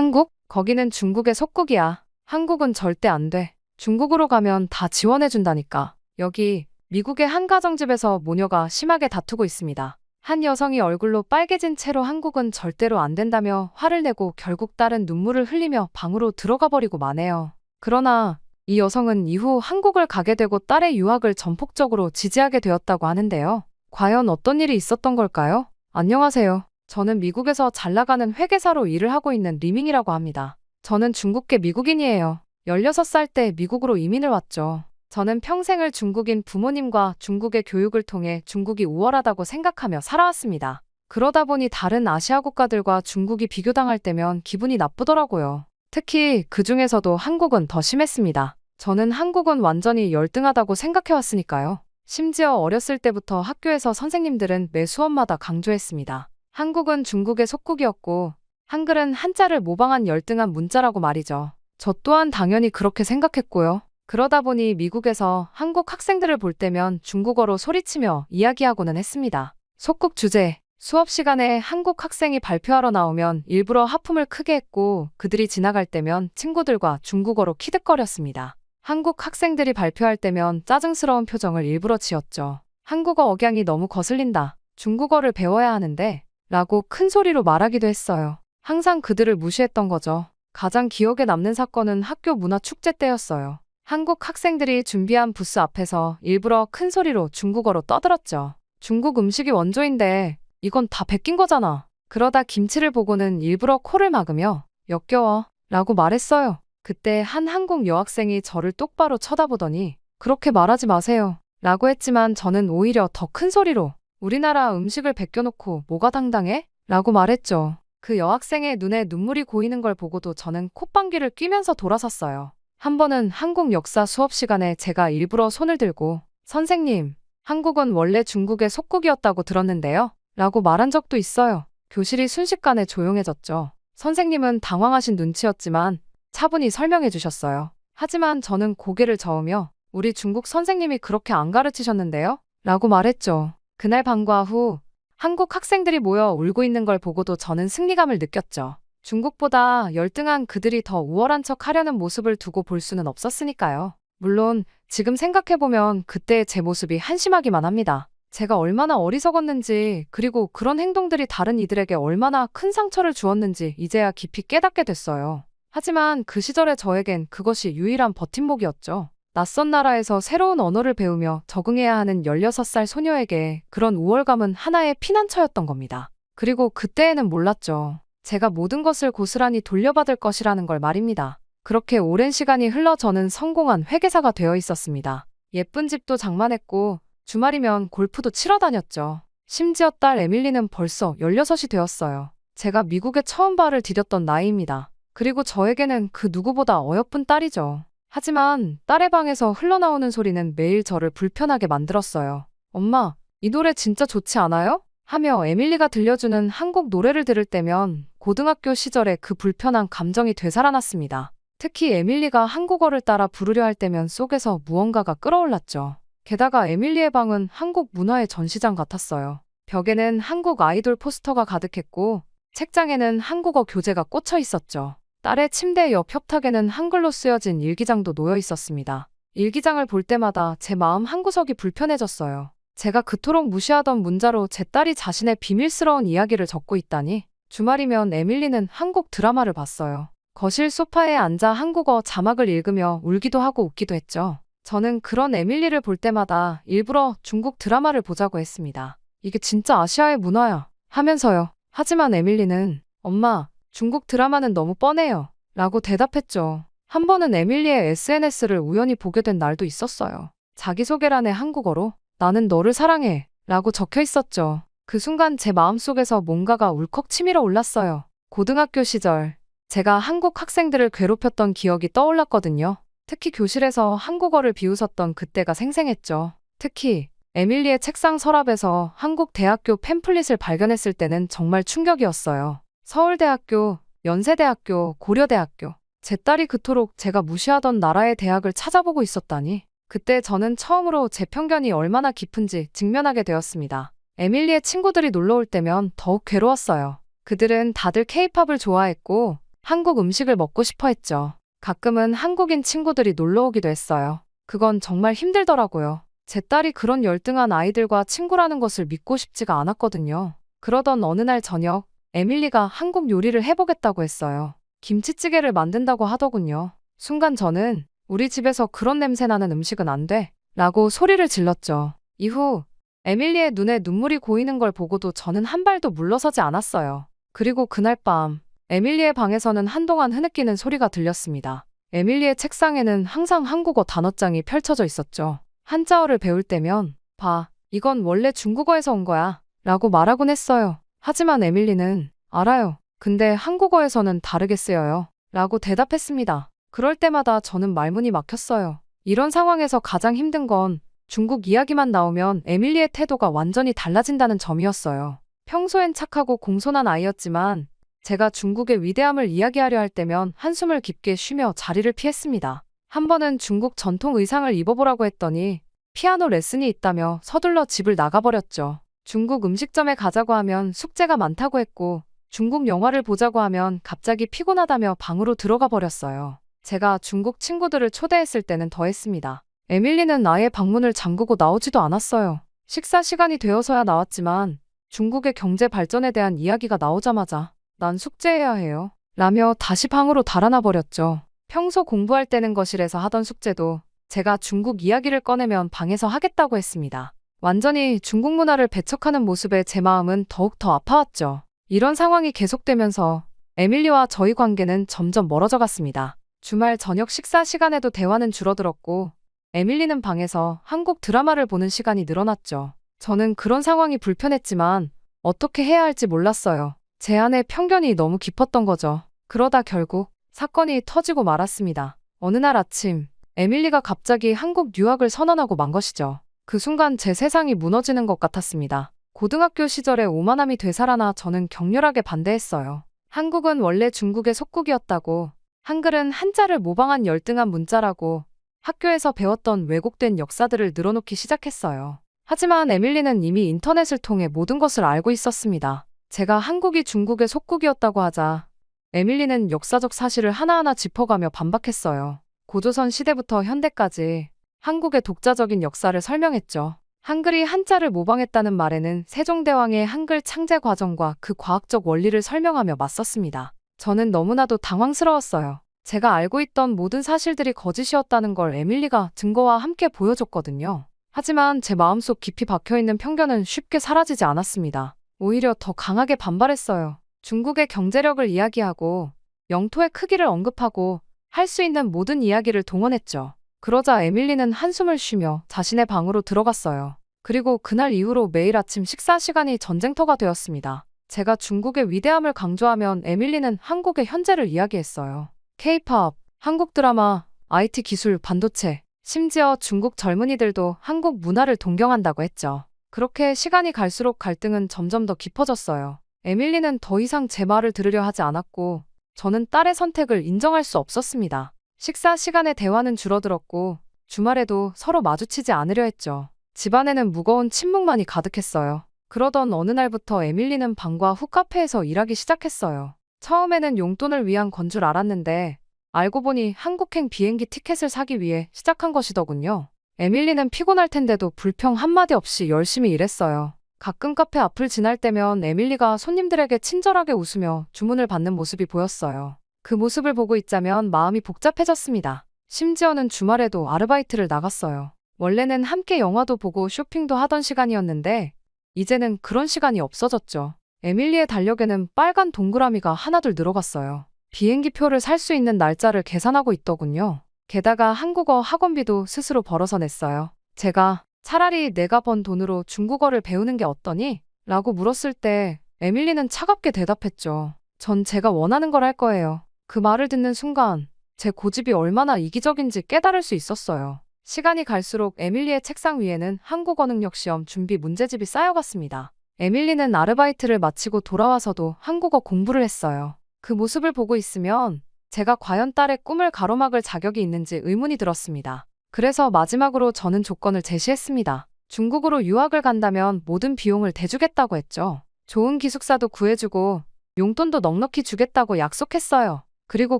한국? 거기는 중국의 속국이야. 한국은 절대 안 돼. 중국으로 가면 다 지원해준다니까. 여기 미국의 한 가정집에서 모녀가 심하게 다투고 있습니다. 한 여성이 얼굴로 빨개진 채로 한국은 절대로 안 된다며 화를 내고 결국 딸은 눈물을 흘리며 방으로 들어가 버리고 마네요. 그러나 이 여성은 이후 한국을 가게 되고 딸의 유학을 전폭적으로 지지하게 되었다고 하는데요. 과연 어떤 일이 있었던 걸까요? 안녕하세요. 저는 미국에서 잘 나가는 회계사로 일을 하고 있는 리밍이라고 합니다. 저는 중국계 미국인이에요. 16살 때 미국으로 이민을 왔죠. 저는 평생을 중국인 부모님과 중국의 교육을 통해 중국이 우월하다고 생각하며 살아왔습니다. 그러다 보니 다른 아시아 국가들과 중국이 비교당할 때면 기분이 나쁘더라고요. 특히 그 중에서도 한국은 더 심했습니다. 저는 한국은 완전히 열등하다고 생각해왔으니까요. 심지어 어렸을 때부터 학교에서 선생님들은 매 수업마다 강조했습니다. 한국은 중국의 속국이었고 한글은 한자를 모방한 열등한 문자라고 말이죠. 저 또한 당연히 그렇게 생각했고요. 그러다 보니 미국에서 한국 학생들을 볼 때면 중국어로 소리치며 이야기하고는 했습니다. 속국 주제, 수업 시간에 한국 학생이 발표하러 나오면 일부러 하품을 크게 했고 그들이 지나갈 때면 친구들과 중국어로 키득거렸습니다. 한국 학생들이 발표할 때면 짜증스러운 표정을 일부러 지었죠. 한국어 억양이 너무 거슬린다. 중국어를 배워야 하는데 라고 큰 소리로 말하기도 했어요. 항상 그들을 무시했던 거죠. 가장 기억에 남는 사건은 학교 문화축제 때였어요. 한국 학생들이 준비한 부스 앞에서 일부러 큰 소리로 중국어로 떠들었죠. 중국 음식이 원조인데 이건 다 베낀 거잖아. 그러다 김치를 보고는 일부러 코를 막으며 역겨워 라고 말했어요. 그때 한 한국 여학생이 저를 똑바로 쳐다보더니 그렇게 말하지 마세요 라고 했지만 저는 오히려 더 큰 소리로 우리나라 음식을 베껴놓고 뭐가 당당해? 라고 말했죠. 그 여학생의 눈에 눈물이 고이는 걸 보고도 저는 콧방귀를 뀌면서 돌아섰어요. 한 번은 한국 역사 수업 시간에 제가 일부러 손을 들고 선생님, 한국은 원래 중국의 속국이었다고 들었는데요? 라고 말한 적도 있어요. 교실이 순식간에 조용해졌죠. 선생님은 당황하신 눈치였지만 차분히 설명해 주셨어요. 하지만 저는 고개를 저으며 우리 중국 선생님이 그렇게 안 가르치셨는데요? 라고 말했죠. 그날 방과 후 한국 학생들이 모여 울고 있는 걸 보고도 저는 승리감을 느꼈죠. 중국보다 열등한 그들이 더 우월한 척 하려는 모습을 두고 볼 수는 없었으니까요. 물론 지금 생각해보면 그때의 제 모습이 한심하기만 합니다. 제가 얼마나 어리석었는지 그리고 그런 행동들이 다른 이들에게 얼마나 큰 상처를 주었는지 이제야 깊이 깨닫게 됐어요. 하지만 그 시절의 저에겐 그것이 유일한 버팀목이었죠. 낯선 나라에서 새로운 언어를 배우며 적응해야 하는 16살 소녀에게 그런 우월감은 하나의 피난처였던 겁니다. 그리고 그때에는 몰랐죠. 제가 모든 것을 고스란히 돌려받을 것이라는 걸 말입니다. 그렇게 오랜 시간이 흘러 저는 성공한 회계사가 되어 있었습니다. 예쁜 집도 장만했고 주말이면 골프도 치러 다녔죠. 심지어 딸 에밀리는 벌써 16이 되었어요. 제가 미국에 처음 발을 디뎠던 나이입니다. 그리고 저에게는 그 누구보다 어여쁜 딸이죠. 하지만 딸의 방에서 흘러나오는 소리는 매일 저를 불편하게 만들었어요. 엄마, 이 노래 진짜 좋지 않아요? 하며 에밀리가 들려주는 한국 노래를 들을 때면 고등학교 시절의 그 불편한 감정이 되살아났습니다. 특히 에밀리가 한국어를 따라 부르려 할 때면 속에서 무언가가 끌어올랐죠. 게다가 에밀리의 방은 한국 문화의 전시장 같았어요. 벽에는 한국 아이돌 포스터가 가득했고 책장에는 한국어 교재가 꽂혀 있었죠. 딸의 침대 옆 협탁에는 한글로 쓰여진 일기장도 놓여 있었습니다. 일기장을 볼 때마다 제 마음 한구석이 불편해졌어요. 제가 그토록 무시하던 문자로 제 딸이 자신의 비밀스러운 이야기를 적고 있다니. 주말이면 에밀리는 한국 드라마를 봤어요. 거실 소파에 앉아 한국어 자막을 읽으며 울기도 하고 웃기도 했죠. 저는 그런 에밀리를 볼 때마다 일부러 중국 드라마를 보자고 했습니다. 이게 진짜 아시아의 문화야 하면서요. 하지만 에밀리는 엄마, 중국 드라마는 너무 뻔해요 라고 대답했죠. 한 번은 에밀리의 SNS를 우연히 보게 된 날도 있었어요. 자기소개란에 한국어로 나는 너를 사랑해 라고 적혀 있었죠. 그 순간 제 마음속에서 뭔가가 울컥 치밀어 올랐어요. 고등학교 시절 제가 한국 학생들을 괴롭혔던 기억이 떠올랐거든요. 특히 교실에서 한국어를 비웃었던 그때가 생생했죠. 특히 에밀리의 책상 서랍에서 한국 대학교 팸플릿을 발견했을 때는 정말 충격이었어요. 서울대학교, 연세대학교, 고려대학교. 제 딸이 그토록 제가 무시하던 나라의 대학을 찾아보고 있었다니. 그때 저는 처음으로 제 편견이 얼마나 깊은지 직면하게 되었습니다. 에밀리의 친구들이 놀러 올 때면 더욱 괴로웠어요. 그들은 다들 케이팝을 좋아했고 한국 음식을 먹고 싶어 했죠. 가끔은 한국인 친구들이 놀러 오기도 했어요. 그건 정말 힘들더라고요. 제 딸이 그런 열등한 아이들과 친구라는 것을 믿고 싶지가 않았거든요. 그러던 어느 날 저녁, 에밀리가 한국 요리를 해보겠다고 했어요. 김치찌개를 만든다고 하더군요. 순간 저는 우리 집에서 그런 냄새 나는 음식은 안 돼. 라고 소리를 질렀죠. 이후 에밀리의 눈에 눈물이 고이는 걸 보고도 저는 한 발도 물러서지 않았어요. 그리고 그날 밤, 에밀리의 방에서는 한동안 흐느끼는 소리가 들렸습니다. 에밀리의 책상에는 항상 한국어 단어장이 펼쳐져 있었죠. 한자어를 배울 때면, 봐, 이건 원래 중국어에서 온 거야. 라고 말하곤 했어요. 하지만 에밀리는, 알아요. 근데 한국어에서는 다르게 쓰여요. 라고 대답했습니다. 그럴 때마다 저는 말문이 막혔어요. 이런 상황에서 가장 힘든 건 중국 이야기만 나오면 에밀리의 태도가 완전히 달라진다는 점이었어요. 평소엔 착하고 공손한 아이였지만 제가 중국의 위대함을 이야기하려 할 때면 한숨을 깊게 쉬며 자리를 피했습니다. 한 번은 중국 전통 의상을 입어보라고 했더니 피아노 레슨이 있다며 서둘러 집을 나가버렸죠. 중국 음식점에 가자고 하면 숙제가 많다고 했고 중국 영화를 보자고 하면 갑자기 피곤하다며 방으로 들어가 버렸어요. 제가 중국 친구들을 초대했을 때는 더했습니다. 에밀리는 아예 방문을 잠그고 나오지도 않았어요. 식사 시간이 되어서야 나왔지만 중국의 경제 발전에 대한 이야기가 나오자마자 난 숙제해야 해요. 라며 다시 방으로 달아나 버렸죠. 평소 공부할 때는 거실에서 하던 숙제도 제가 중국 이야기를 꺼내면 방에서 하겠다고 했습니다. 완전히 중국 문화를 배척하는 모습에 제 마음은 더욱 더 아파왔죠. 이런 상황이 계속되면서 에밀리와 저희 관계는 점점 멀어져 갔습니다. 주말 저녁 식사 시간에도 대화는 줄어들었고 에밀리는 방에서 한국 드라마를 보는 시간이 늘어났죠. 저는 그런 상황이 불편했지만 어떻게 해야 할지 몰랐어요. 제 안에 편견이 너무 깊었던 거죠. 그러다 결국 사건이 터지고 말았습니다. 어느 날 아침 에밀리가 갑자기 한국 유학을 선언하고 만 것이죠. 그 순간 제 세상이 무너지는 것 같았습니다. 고등학교 시절에 오만함이 되살아나 저는 격렬하게 반대했어요. 한국은 원래 중국의 속국이었다고, 한글은 한자를 모방한 열등한 문자라고 학교에서 배웠던 왜곡된 역사들을 늘어놓기 시작했어요. 하지만 에밀리는 이미 인터넷을 통해 모든 것을 알고 있었습니다. 제가 한국이 중국의 속국이었다고 하자 에밀리는 역사적 사실을 하나하나 짚어가며 반박했어요. 고조선 시대부터 현대까지 한국의 독자적인 역사를 설명했죠. 한글이 한자를 모방했다는 말에는 세종대왕의 한글 창제 과정과 그 과학적 원리를 설명하며 맞섰습니다. 저는 너무나도 당황스러웠어요. 제가 알고 있던 모든 사실들이 거짓이었다는 걸 에밀리가 증거와 함께 보여줬거든요. 하지만 제 마음속 깊이 박혀있는 편견은 쉽게 사라지지 않았습니다. 오히려 더 강하게 반발했어요. 중국의 경제력을 이야기하고 영토의 크기를 언급하고 할 수 있는 모든 이야기를 동원했죠. 그러자 에밀리는 한숨을 쉬며 자신의 방으로 들어갔어요. 그리고 그날 이후로 매일 아침 식사 시간이 전쟁터가 되었습니다. 제가 중국의 위대함을 강조하면 에밀리는 한국의 현재를 이야기했어요. K-팝, 한국 드라마, IT 기술, 반도체, 심지어 중국 젊은이들도 한국 문화를 동경한다고 했죠. 그렇게 시간이 갈수록 갈등은 점점 더 깊어졌어요. 에밀리는 더 이상 제 말을 들으려 하지 않았고 저는 딸의 선택을 인정할 수 없었습니다. 식사 시간에 대화는 줄어들었고 주말에도 서로 마주치지 않으려 했죠. 집안에는 무거운 침묵만이 가득했어요. 그러던 어느 날부터 에밀리는 방과 후 카페에서 일하기 시작했어요. 처음에는 용돈을 위한 건 줄 알았는데 알고 보니 한국행 비행기 티켓을 사기 위해 시작한 것이더군요. 에밀리는 피곤할 텐데도 불평 한마디 없이 열심히 일했어요. 가끔 카페 앞을 지날 때면 에밀리가 손님들에게 친절하게 웃으며 주문을 받는 모습이 보였어요. 그 모습을 보고 있자면 마음이 복잡해졌습니다. 심지어는 주말에도 아르바이트를 나갔어요. 원래는 함께 영화도 보고 쇼핑도 하던 시간이었는데 이제는 그런 시간이 없어졌죠. 에밀리의 달력에는 빨간 동그라미가 하나둘 늘어갔어요. 비행기 표를 살 수 있는 날짜를 계산하고 있더군요. 게다가 한국어 학원비도 스스로 벌어서 냈어요. 제가 차라리 내가 번 돈으로 중국어를 배우는 게 어떠니? 라고 물었을 때 에밀리는 차갑게 대답했죠. 전 제가 원하는 걸 할 거예요. 그 말을 듣는 순간 제 고집이 얼마나 이기적인지 깨달을 수 있었어요. 시간이 갈수록 에밀리의 책상 위에는 한국어 능력 시험 준비 문제집이 쌓여갔습니다. 에밀리는 아르바이트를 마치고 돌아와서도 한국어 공부를 했어요. 그 모습을 보고 있으면 제가 과연 딸의 꿈을 가로막을 자격이 있는지 의문이 들었습니다. 그래서 마지막으로 저는 조건을 제시했습니다. 중국으로 유학을 간다면 모든 비용을 대주겠다고 했죠. 좋은 기숙사도 구해주고 용돈도 넉넉히 주겠다고 약속했어요. 그리고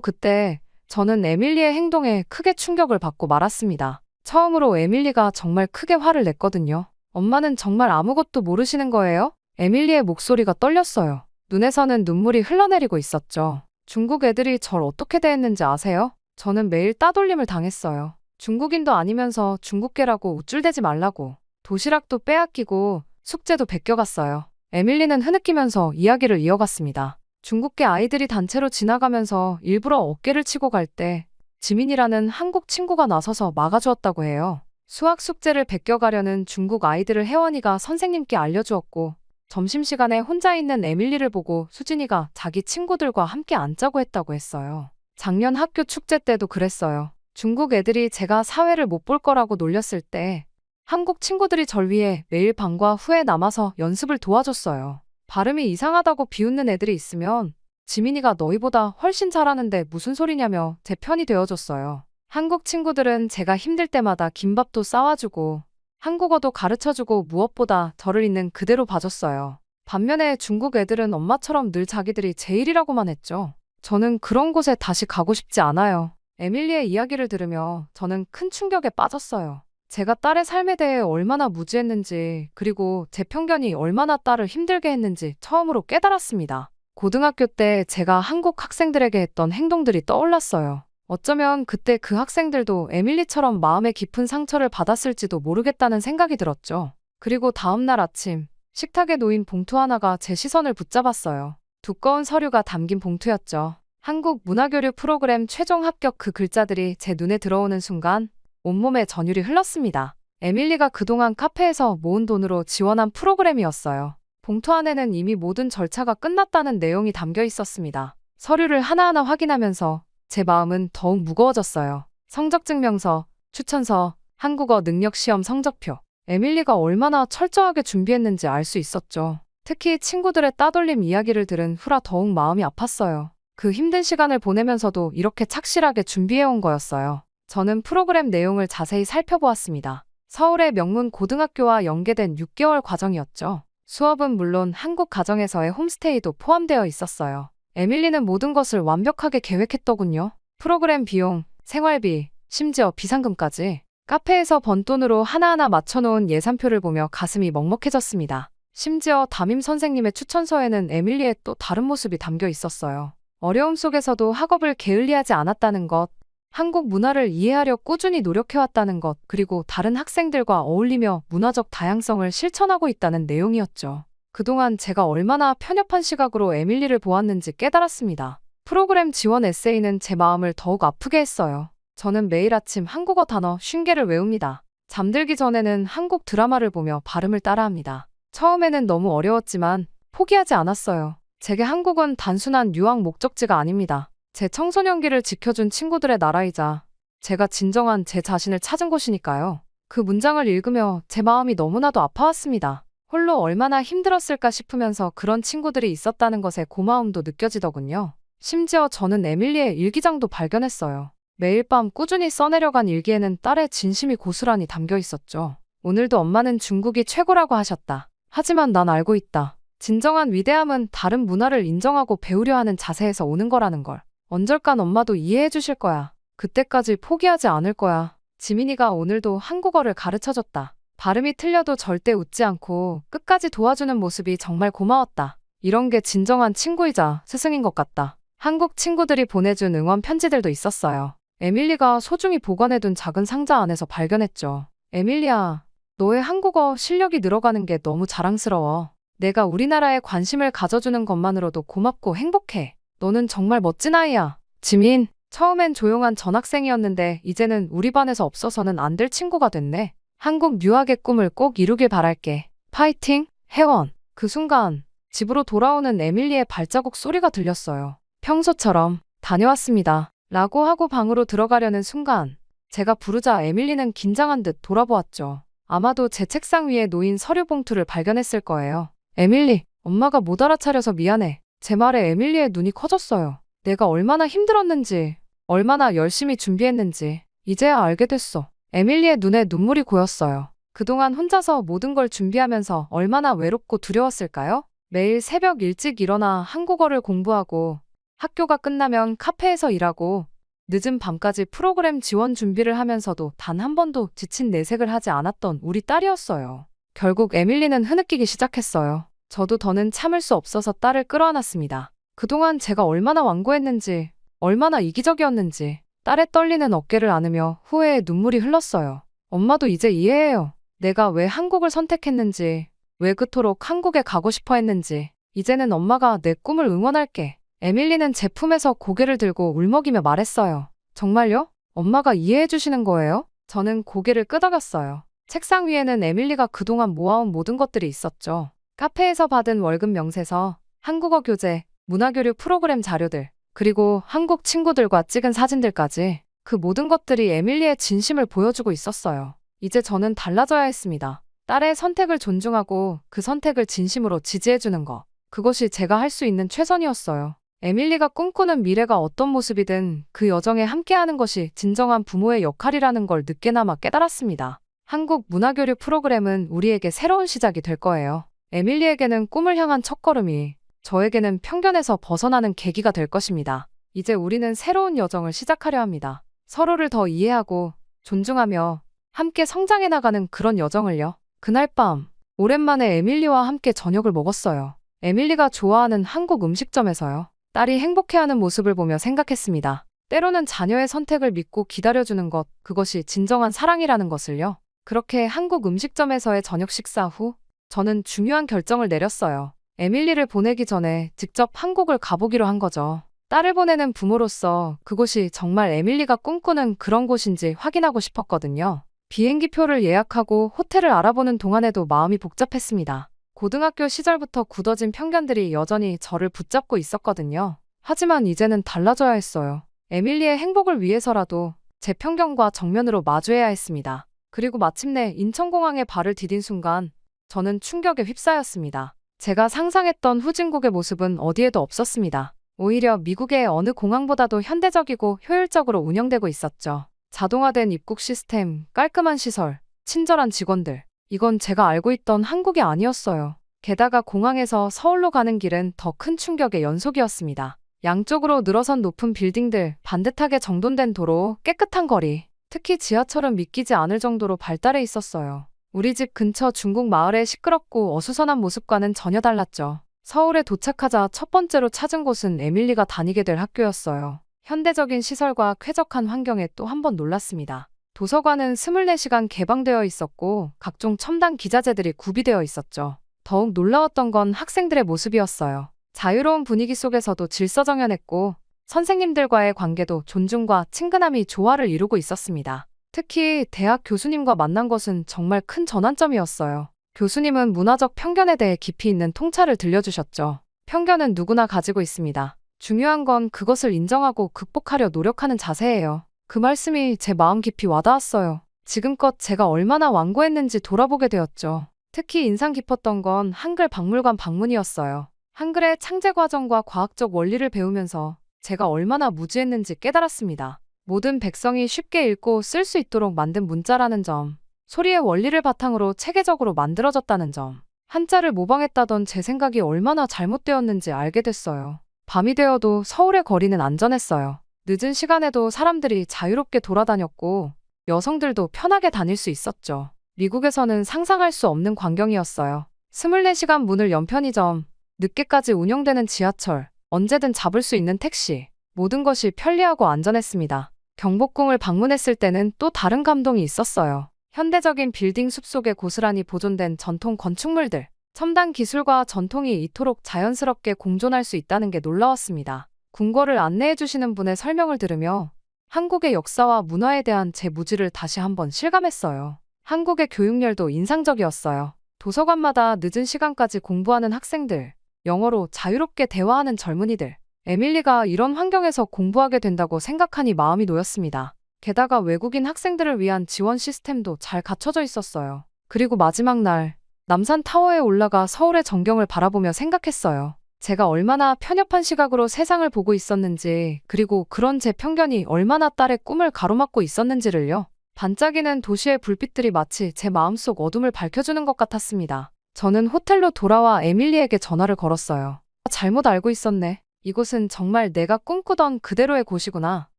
그때 저는 에밀리의 행동에 크게 충격을 받고 말았습니다. 처음으로 에밀리가 정말 크게 화를 냈거든요. 엄마는 정말 아무것도 모르시는 거예요? 에밀리의 목소리가 떨렸어요. 눈에서는 눈물이 흘러내리고 있었죠. 중국 애들이 절 어떻게 대했는지 아세요? 저는 매일 따돌림을 당했어요. 중국인도 아니면서 중국계라고 우쭐대지 말라고. 도시락도 빼앗기고 숙제도 베껴갔어요. 에밀리는 흐느끼면서 이야기를 이어갔습니다. 중국계 아이들이 단체로 지나가면서 일부러 어깨를 치고 갈 때 지민이라는 한국 친구가 나서서 막아주었다고 해요. 수학 숙제를 베껴가려는 중국 아이들을 혜원이가 선생님께 알려주었고 점심시간에 혼자 있는 에밀리를 보고 수진이가 자기 친구들과 함께 앉자고 했다고 했어요. 작년 학교 축제 때도 그랬어요. 중국 애들이 제가 사회를 못 볼 거라고 놀렸을 때 한국 친구들이 절 위해 매일 방과 후에 남아서 연습을 도와줬어요. 발음이 이상하다고 비웃는 애들이 있으면 지민이가 너희보다 훨씬 잘하는데 무슨 소리냐며 제 편이 되어줬어요. 한국 친구들은 제가 힘들 때마다 김밥도 싸와주고 한국어도 가르쳐주고 무엇보다 저를 있는 그대로 봐줬어요. 반면에 중국 애들은 엄마처럼 늘 자기들이 제일이라고만 했죠. 저는 그런 곳에 다시 가고 싶지 않아요. 에밀리의 이야기를 들으며 저는 큰 충격에 빠졌어요. 제가 딸의 삶에 대해 얼마나 무지했는지 그리고 제 편견이 얼마나 딸을 힘들게 했는지 처음으로 깨달았습니다. 고등학교 때 제가 한국 학생들에게 했던 행동들이 떠올랐어요. 어쩌면 그때 그 학생들도 에밀리처럼 마음에 깊은 상처를 받았을지도 모르겠다는 생각이 들었죠. 그리고 다음날 아침 식탁에 놓인 봉투 하나가 제 시선을 붙잡았어요. 두꺼운 서류가 담긴 봉투였죠. 한국 문화교류 프로그램 최종 합격 그 글자들이 제 눈에 들어오는 순간 온몸에 전율이 흘렀습니다. 에밀리가 그동안 카페에서 모은 돈으로 지원한 프로그램이었어요. 봉투 안에는 이미 모든 절차가 끝났다는 내용이 담겨 있었습니다. 서류를 하나하나 확인하면서 제 마음은 더욱 무거워졌어요. 성적증명서, 추천서, 한국어 능력시험 성적표. 에밀리가 얼마나 철저하게 준비했는지 알 수 있었죠. 특히 친구들의 따돌림 이야기를 들은 후라 더욱 마음이 아팠어요. 그 힘든 시간을 보내면서도 이렇게 착실하게 준비해온 거였어요. 저는 프로그램 내용을 자세히 살펴보았습니다. 서울의 명문 고등학교와 연계된 6개월 과정이었죠. 수업은 물론 한국 가정에서의 홈스테이도 포함되어 있었어요. 에밀리는 모든 것을 완벽하게 계획했더군요. 프로그램 비용, 생활비, 심지어 비상금까지. 카페에서 번 돈으로 하나하나 맞춰놓은 예산표를 보며 가슴이 먹먹해졌습니다. 심지어 담임 선생님의 추천서에는 에밀리의 또 다른 모습이 담겨 있었어요. 어려움 속에서도 학업을 게을리하지 않았다는 것, 한국 문화를 이해하려 꾸준히 노력해왔다는 것, 그리고 다른 학생들과 어울리며 문화적 다양성을 실천하고 있다는 내용이었죠. 그동안 제가 얼마나 편협한 시각으로 에밀리를 보았는지 깨달았습니다. 프로그램 지원 에세이는 제 마음을 더욱 아프게 했어요. 저는 매일 아침 한국어 단어 50개를 외웁니다. 잠들기 전에는 한국 드라마를 보며 발음을 따라합니다. 처음에는 너무 어려웠지만 포기하지 않았어요. 제게 한국은 단순한 유학 목적지가 아닙니다. 제 청소년기를 지켜준 친구들의 나라이자 제가 진정한 제 자신을 찾은 곳이니까요. 그 문장을 읽으며 제 마음이 너무나도 아파왔습니다. 홀로 얼마나 힘들었을까 싶으면서 그런 친구들이 있었다는 것에 고마움도 느껴지더군요. 심지어 저는 에밀리의 일기장도 발견했어요. 매일 밤 꾸준히 써내려간 일기에는 딸의 진심이 고스란히 담겨 있었죠. 오늘도 엄마는 중국이 최고라고 하셨다. 하지만 난 알고 있다. 진정한 위대함은 다른 문화를 인정하고 배우려 하는 자세에서 오는 거라는 걸. 언젠간 엄마도 이해해 주실 거야. 그때까지 포기하지 않을 거야. 지민이가 오늘도 한국어를 가르쳐줬다. 발음이 틀려도 절대 웃지 않고 끝까지 도와주는 모습이 정말 고마웠다. 이런 게 진정한 친구이자 스승인 것 같다. 한국 친구들이 보내준 응원 편지들도 있었어요. 에밀리가 소중히 보관해둔 작은 상자 안에서 발견했죠. 에밀리야, 너의 한국어 실력이 늘어가는 게 너무 자랑스러워. 내가 우리나라에 관심을 가져주는 것만으로도 고맙고 행복해. 너는 정말 멋진 아이야. 지민, 처음엔 조용한 전학생이었는데 이제는 우리 반에서 없어서는 안 될 친구가 됐네. 한국 유학의 꿈을 꼭 이루길 바랄게. 파이팅, 혜원. 그 순간 집으로 돌아오는 에밀리의 발자국 소리가 들렸어요. 평소처럼 다녀왔습니다. 라고 하고 방으로 들어가려는 순간 제가 부르자 에밀리는 긴장한 듯 돌아보았죠. 아마도 제 책상 위에 놓인 서류 봉투를 발견했을 거예요. 에밀리, 엄마가 못 알아차려서 미안해. 제 말에 에밀리의 눈이 커졌어요. 내가 얼마나 힘들었는지, 얼마나 열심히 준비했는지 이제야 알게 됐어. 에밀리의 눈에 눈물이 고였어요. 그동안 혼자서 모든 걸 준비하면서 얼마나 외롭고 두려웠을까요? 매일 새벽 일찍 일어나 한국어를 공부하고 학교가 끝나면 카페에서 일하고 늦은 밤까지 프로그램 지원 준비를 하면서도 단 한 번도 지친 내색을 하지 않았던 우리 딸이었어요. 결국 에밀리는 흐느끼기 시작했어요. 저도 더는 참을 수 없어서 딸을 끌어안았습니다. 그동안 제가 얼마나 완고했는지, 얼마나 이기적이었는지 딸의 떨리는 어깨를 안으며 후회의 눈물이 흘렀어요. 엄마도 이제 이해해요. 내가 왜 한국을 선택했는지, 왜 그토록 한국에 가고 싶어 했는지. 이제는 엄마가 내 꿈을 응원할게. 에밀리는 제 품에서 고개를 들고 울먹이며 말했어요. 정말요? 엄마가 이해해 주시는 거예요? 저는 고개를 끄덕였어요. 책상 위에는 에밀리가 그동안 모아온 모든 것들이 있었죠. 카페에서 받은 월급 명세서, 한국어 교재, 문화교류 프로그램 자료들, 그리고 한국 친구들과 찍은 사진들까지 그 모든 것들이 에밀리의 진심을 보여주고 있었어요. 이제 저는 달라져야 했습니다. 딸의 선택을 존중하고 그 선택을 진심으로 지지해주는 것. 그것이 제가 할 수 있는 최선이었어요. 에밀리가 꿈꾸는 미래가 어떤 모습이든 그 여정에 함께하는 것이 진정한 부모의 역할이라는 걸 늦게나마 깨달았습니다. 한국 문화교류 프로그램은 우리에게 새로운 시작이 될 거예요. 에밀리에게는 꿈을 향한 첫걸음이, 저에게는 편견에서 벗어나는 계기가 될 것입니다. 이제 우리는 새로운 여정을 시작하려 합니다. 서로를 더 이해하고 존중하며 함께 성장해 나가는 그런 여정을요. 그날 밤, 오랜만에 에밀리와 함께 저녁을 먹었어요. 에밀리가 좋아하는 한국 음식점에서요. 딸이 행복해하는 모습을 보며 생각했습니다. 때로는 자녀의 선택을 믿고 기다려주는 것, 그것이 진정한 사랑이라는 것을요. 그렇게 한국 음식점에서의 저녁 식사 후, 저는 중요한 결정을 내렸어요. 에밀리를 보내기 전에 직접 한국을 가보기로 한 거죠. 딸을 보내는 부모로서 그곳이 정말 에밀리가 꿈꾸는 그런 곳인지 확인하고 싶었거든요. 비행기표를 예약하고 호텔을 알아보는 동안에도 마음이 복잡했습니다. 고등학교 시절부터 굳어진 편견들이 여전히 저를 붙잡고 있었거든요. 하지만 이제는 달라져야 했어요. 에밀리의 행복을 위해서라도 제 편견과 정면으로 마주해야 했습니다. 그리고 마침내 인천공항에 발을 디딘 순간 저는 충격에 휩싸였습니다. 제가 상상했던 후진국의 모습은 어디에도 없었습니다. 오히려 미국의 어느 공항보다도 현대적이고 효율적으로 운영되고 있었죠. 자동화된 입국 시스템, 깔끔한 시설, 친절한 직원들. 이건 제가 알고 있던 한국이 아니었어요. 게다가 공항에서 서울로 가는 길은 더 큰 충격의 연속이었습니다. 양쪽으로 늘어선 높은 빌딩들, 반듯하게 정돈된 도로, 깨끗한 거리. 특히 지하철은 믿기지 않을 정도로 발달해 있었어요. 우리 집 근처 중국 마을의 시끄럽고 어수선한 모습과는 전혀 달랐죠. 서울에 도착하자 첫 번째로 찾은 곳은 에밀리가 다니게 될 학교였어요. 현대적인 시설과 쾌적한 환경에 또 한 번 놀랐습니다. 도서관은 24시간 개방되어 있었고 각종 첨단 기자재들이 구비되어 있었죠. 더욱 놀라웠던 건 학생들의 모습이었어요. 자유로운 분위기 속에서도 질서정연했고 선생님들과의 관계도 존중과 친근함이 조화를 이루고 있었습니다. 특히 대학 교수님과 만난 것은 정말 큰 전환점이었어요. 교수님은 문화적 편견에 대해 깊이 있는 통찰을 들려주셨죠. 편견은 누구나 가지고 있습니다. 중요한 건 그것을 인정하고 극복하려 노력하는 자세예요. 그 말씀이 제 마음 깊이 와닿았어요. 지금껏 제가 얼마나 완고했는지 돌아보게 되었죠. 특히 인상 깊었던 건 한글 박물관 방문이었어요. 한글의 창제 과정과 과학적 원리를 배우면서 제가 얼마나 무지했는지 깨달았습니다. 모든 백성이 쉽게 읽고 쓸 수 있도록 만든 문자라는 점, 소리의 원리를 바탕으로 체계적으로 만들어졌다는 점, 한자를 모방했다던 제 생각이 얼마나 잘못되었는지 알게 됐어요. 밤이 되어도 서울의 거리는 안전했어요. 늦은 시간에도 사람들이 자유롭게 돌아다녔고 여성들도 편하게 다닐 수 있었죠. 미국에서는 상상할 수 없는 광경이었어요. 24시간 문을 연 편의점, 늦게까지 운영되는 지하철, 언제든 잡을 수 있는 택시, 모든 것이 편리하고 안전했습니다. 경복궁을 방문했을 때는 또 다른 감동이 있었어요. 현대적인 빌딩 숲속에 고스란히 보존된 전통 건축물들, 첨단 기술과 전통이 이토록 자연스럽게 공존할 수 있다는 게 놀라웠습니다. 궁궐을 안내해 주시는 분의 설명을 들으며 한국의 역사와 문화에 대한 제 무지를 다시 한번 실감했어요. 한국의 교육열도 인상적이었어요. 도서관마다 늦은 시간까지 공부하는 학생들, 영어로 자유롭게 대화하는 젊은이들. 에밀리가 이런 환경에서 공부하게 된다고 생각하니 마음이 놓였습니다. 게다가 외국인 학생들을 위한 지원 시스템도 잘 갖춰져 있었어요. 그리고 마지막 날, 남산 타워에 올라가 서울의 전경을 바라보며 생각했어요. 제가 얼마나 편협한 시각으로 세상을 보고 있었는지, 그리고 그런 제 편견이 얼마나 딸의 꿈을 가로막고 있었는지를요. 반짝이는 도시의 불빛들이 마치 제 마음속 어둠을 밝혀주는 것 같았습니다. 저는 호텔로 돌아와 에밀리에게 전화를 걸었어요. 잘못 알고 있었네. 이곳은 정말 내가 꿈꾸던 그대로의 곳이구나.